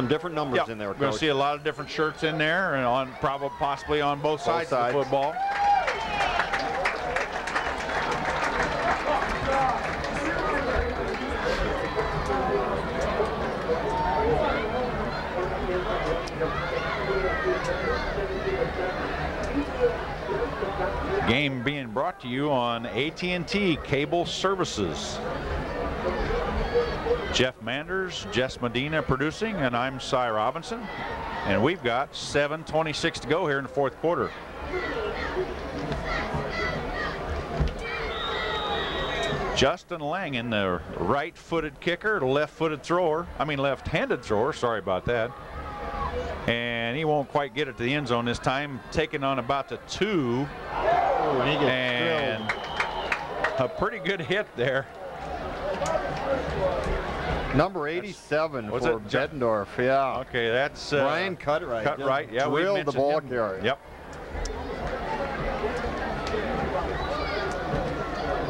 different numbers in there, Coach. We're going to see a lot of different shirts in there, and possibly on both sides of the football. Game being brought to you on AT&T Cable Services. Jeff Manders, Jess Medina producing, and I'm Cy Robinson. And we've got 7:26 to go here in the fourth quarter. Justin Langen, the right-footed kicker, the left-handed thrower, sorry about that. And he won't quite get it to the end zone this time, taking on about the 2. And a pretty good hit there. Number 87 for Bettendorf. Yeah. Okay, that's Brian Cutright. Cutright, yeah, we drilled the ball him. carrier. Yep.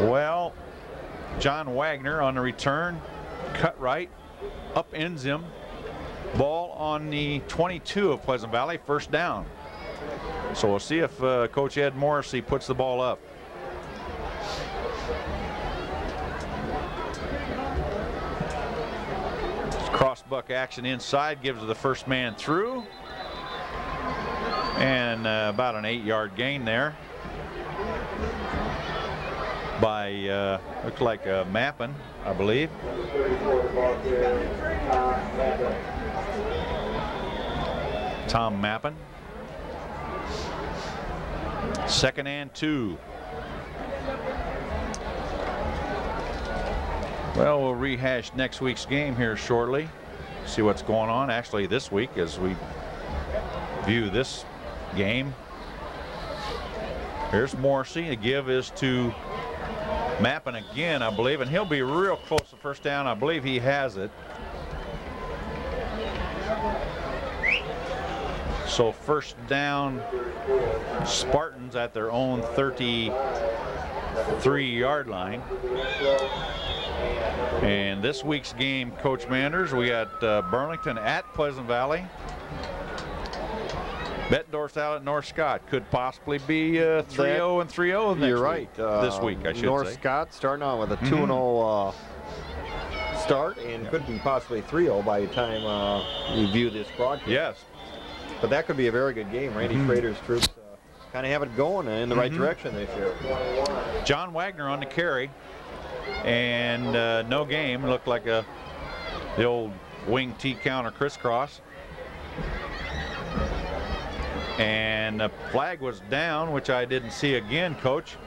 Well, John Wagner on the return. Cutright upends him. Ball on the 22 of Pleasant Valley, first down. So we'll see if Coach Ed Morrissey puts the ball up. Crossbuck action inside, gives the first man through. And about an 8-yard gain there by, looks like Mappin, I believe. Tom Mappin. 2nd and 2. Well, we'll rehash next week's game here shortly. See what's going on actually this week as we view this game. Here's Morrissey. The give is to Mappin again, I believe, and he'll be real close to first down. I believe he has it. So first down, Spartans at their own 33-yard line. And this week's game, Coach Manders, we got Burlington at Pleasant Valley. Bettendorf's out at North Scott. Could possibly be 3-0 and 3-0 next You're right. week. This week, I should North say. Scott starting out with a 2-0 start, and could be possibly 3-0 by the time you view this broadcast. Yes. But that could be a very good game. Randy Schrader's troops kind of have it going in the right direction this year. John Wagner on the carry, and no game. Looked like the old wing T counter crisscross. And the flag was down, which I didn't see again, Coach.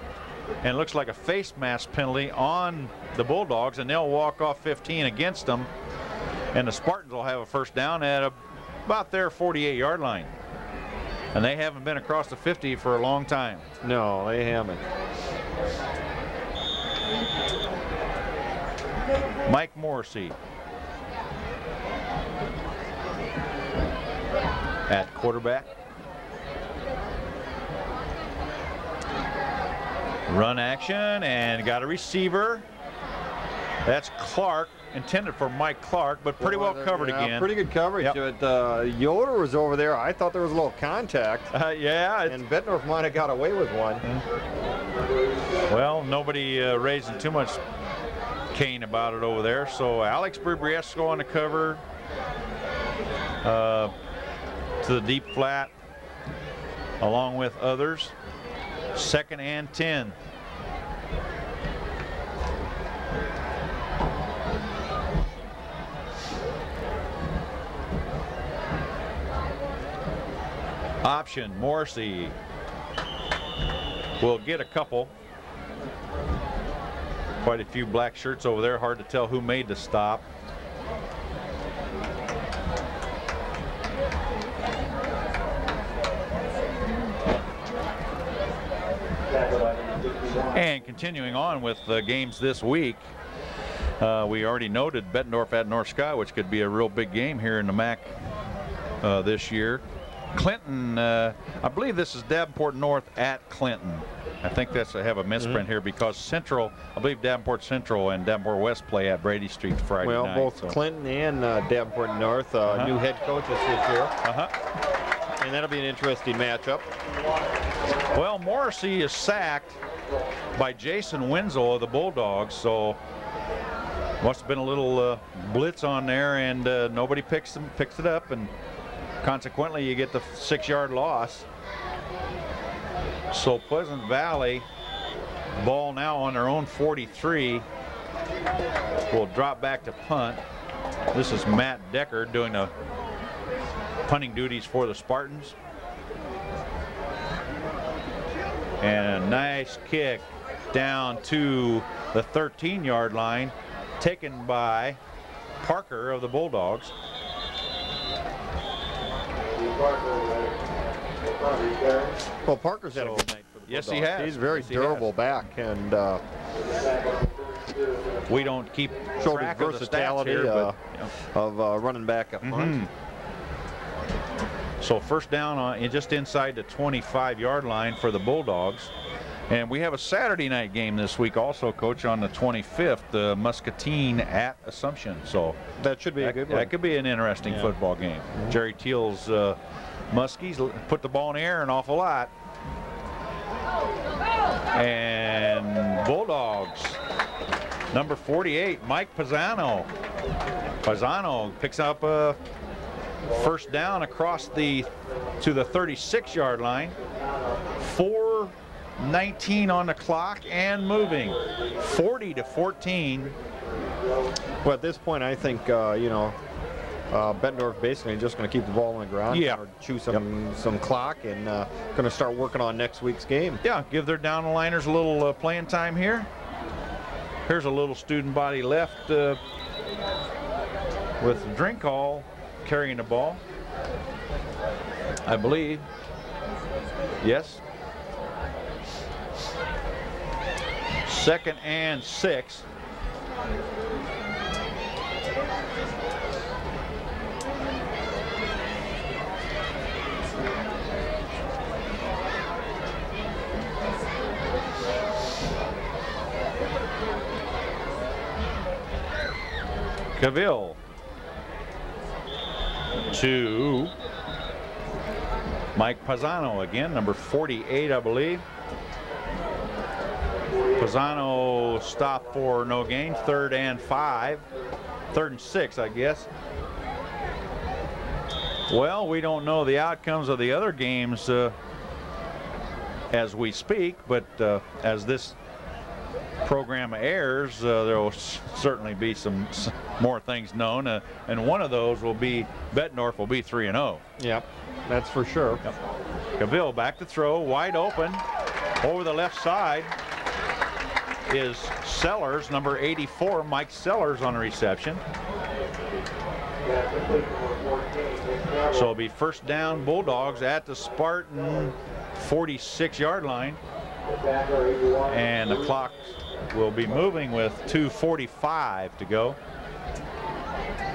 And it looks like a face mask penalty on the Bulldogs, and they'll walk off 15 against them. And the Spartans will have a first down at about their 48-yard line. And they haven't been across the 50 for a long time. No, they haven't. Mike Morrissey at quarterback. Run action, and got a receiver. That's Clark, intended for Mike Clark, but pretty well covered again. Pretty good coverage. But Yoder was over there. I thought there was a little contact. Yeah. And Bettendorf might have got away with one. Well, nobody raising too much cane about it over there. So Alex Bribriesco on the cover to the deep flat, along with others. 2nd and 10. Option, Morrissey will get a couple. Quite a few black shirts over there. Hard to tell who made the stop. And continuing on with the games this week, we already noted Bettendorf at North Sky, which could be a real big game here in the MAC this year. Clinton, I believe this is Davenport North at Clinton. I think that's, I have a misprint here because Central, I believe Davenport Central and Davenport West play at Brady Street Friday night. Well, both Clinton and Davenport North, new head coaches this year. And that'll be an interesting matchup. Well, Morrissey is sacked by Jason Wenzel of the Bulldogs, so must have been a little blitz on there, and nobody picks it up, and consequently you get the 6-yard loss. So Pleasant Valley, ball now on their own 43, will drop back to punt. This is Matt Decker doing the punting duties for the Spartans. And a nice kick down to the 13-yard line, taken by Parker of the Bulldogs. Well, Parker's had a good night for the Bulldogs. Yes, he has. He's very durable back, and we don't keep showed track his of the stats versatility here, but, of running back up front. So first down on just inside the 25-yard line for the Bulldogs. And we have a Saturday night game this week also, Coach, on the 25th, Muscatine at Assumption. So that should be a good one. That could be an interesting football game. Jerry Teal's Muskies put the ball in the air an awful lot. And Bulldogs, number 48, Mike Pisano. Pisano picks up a first down across to the 36-yard line. 4:19 on the clock and moving. 40-14. Well, at this point, I think Bettendorf basically just going to keep the ball on the ground, or chew some clock, and going to start working on next week's game. Yeah, give their down the liners a little playing time here. Here's a little student body left with Drinkall carrying the ball, I believe. Yes. 2nd and 6. Cavill to Mike Pisano again, number 48, I believe. Pisano stopped for no gain. 3rd and 5. 3rd and 6, I guess. Well, we don't know the outcomes of the other games as we speak, but as this program airs, there will certainly be some more things known, and one of those will be Bettendorf will be 3-0. Yep, that's for sure. Cavill back to throw, wide open, over the left side is Sellers, number 84, Mike Sellers on the reception. So it'll be first down Bulldogs at the Spartan 46-yard line. And the clock will be moving with 2:45 to go.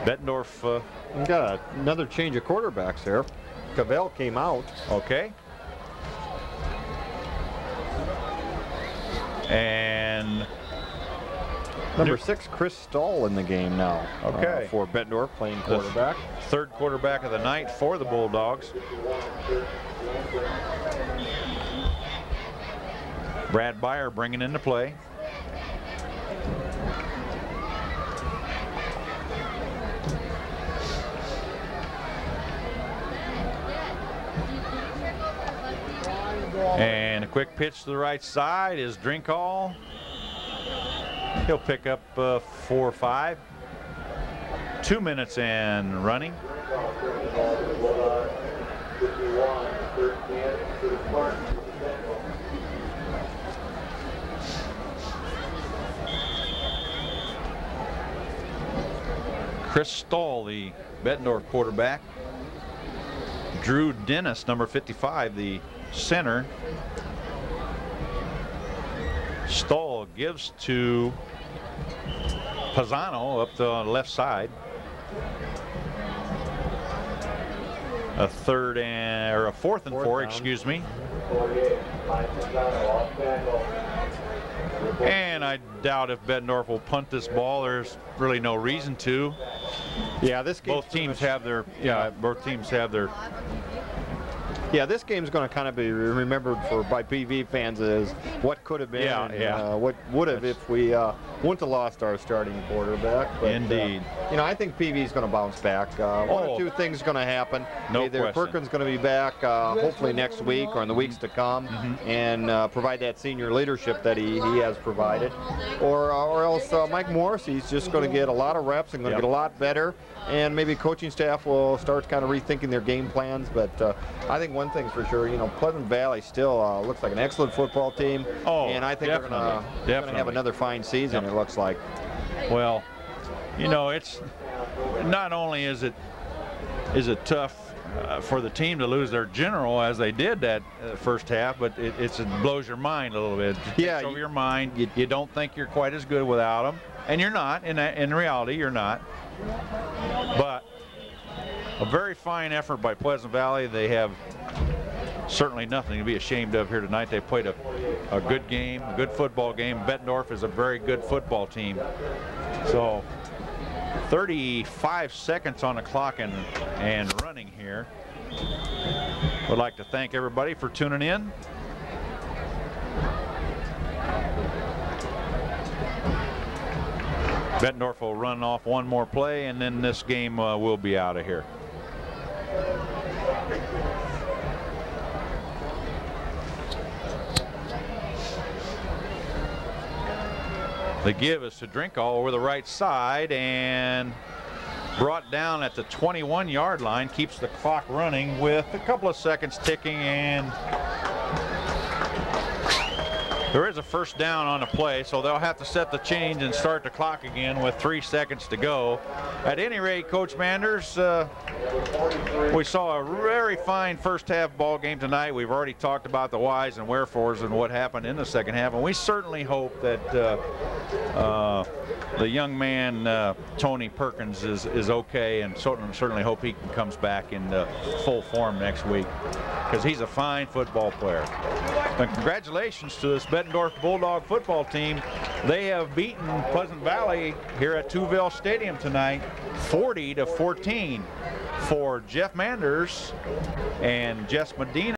Bettendorf got another change of quarterbacks there. Cavell came out. Okay. And number 6, Chris Stahl in the game now. Okay. For Bettendorf, playing quarterback. Third quarterback of the night for the Bulldogs. Brad Byer bringing into play. And a quick pitch to the right side is Drinkall. He'll pick up 4 or 5. 2 minutes and running. Chris Stahl, the Bettendorf quarterback. Drew Dennis, number 55, the center. Stahl gives to Pisano up the left side. A fourth and four, excuse me. And I doubt if Bettendorf will punt this ball. There's really no reason to. Yeah, this game. Both teams have their. Yeah, this game's going to kind of be remembered by PV fans as what could have been, what would have if we wouldn't have lost our starting quarterback. But, indeed. I think PV's going to bounce back. One or two things going to happen. No Either question. Perkins going to be back hopefully next week or in the weeks to come and provide that senior leadership that he has provided, or else Mike Morrissey's just going to get a lot of reps and going to get a lot better, and maybe coaching staff will start kind of rethinking their game plans. But I think one thing's for sure, Pleasant Valley still looks like an excellent football team, and I think they're going to have another fine season. It looks like. Well, it's not only is it tough for the team to lose their general as they did that first half, but it blows your mind a little bit. It takes over your mind. You don't think you're quite as good without them, and you're not. In reality, you're not. But a very fine effort by Pleasant Valley. They have certainly nothing to be ashamed of here tonight. They played a good game, a good football game. Bettendorf is a very good football team. So 35 seconds on the clock and running here. Would like to thank everybody for tuning in. Bettendorf will run off one more play, and then this game will be out of here. The give is to Drinkall over the right side and brought down at the 21-yard line. Keeps the clock running with a couple of seconds ticking, and there is a first down on the play, so they'll have to set the change and start the clock again with 3 seconds to go. At any rate, Coach Manders, we saw a very fine first half ball game tonight. We've already talked about the whys and wherefores and what happened in the second half, and we certainly hope that the young man Tony Perkins is okay, and certainly hope he comes back in full form next week, because he's a fine football player. And congratulations to this Bettendorf Bulldog football team. They have beaten Pleasant Valley here at Tuville Stadium tonight, 40-14. For Jeff Manders and Jess Medina.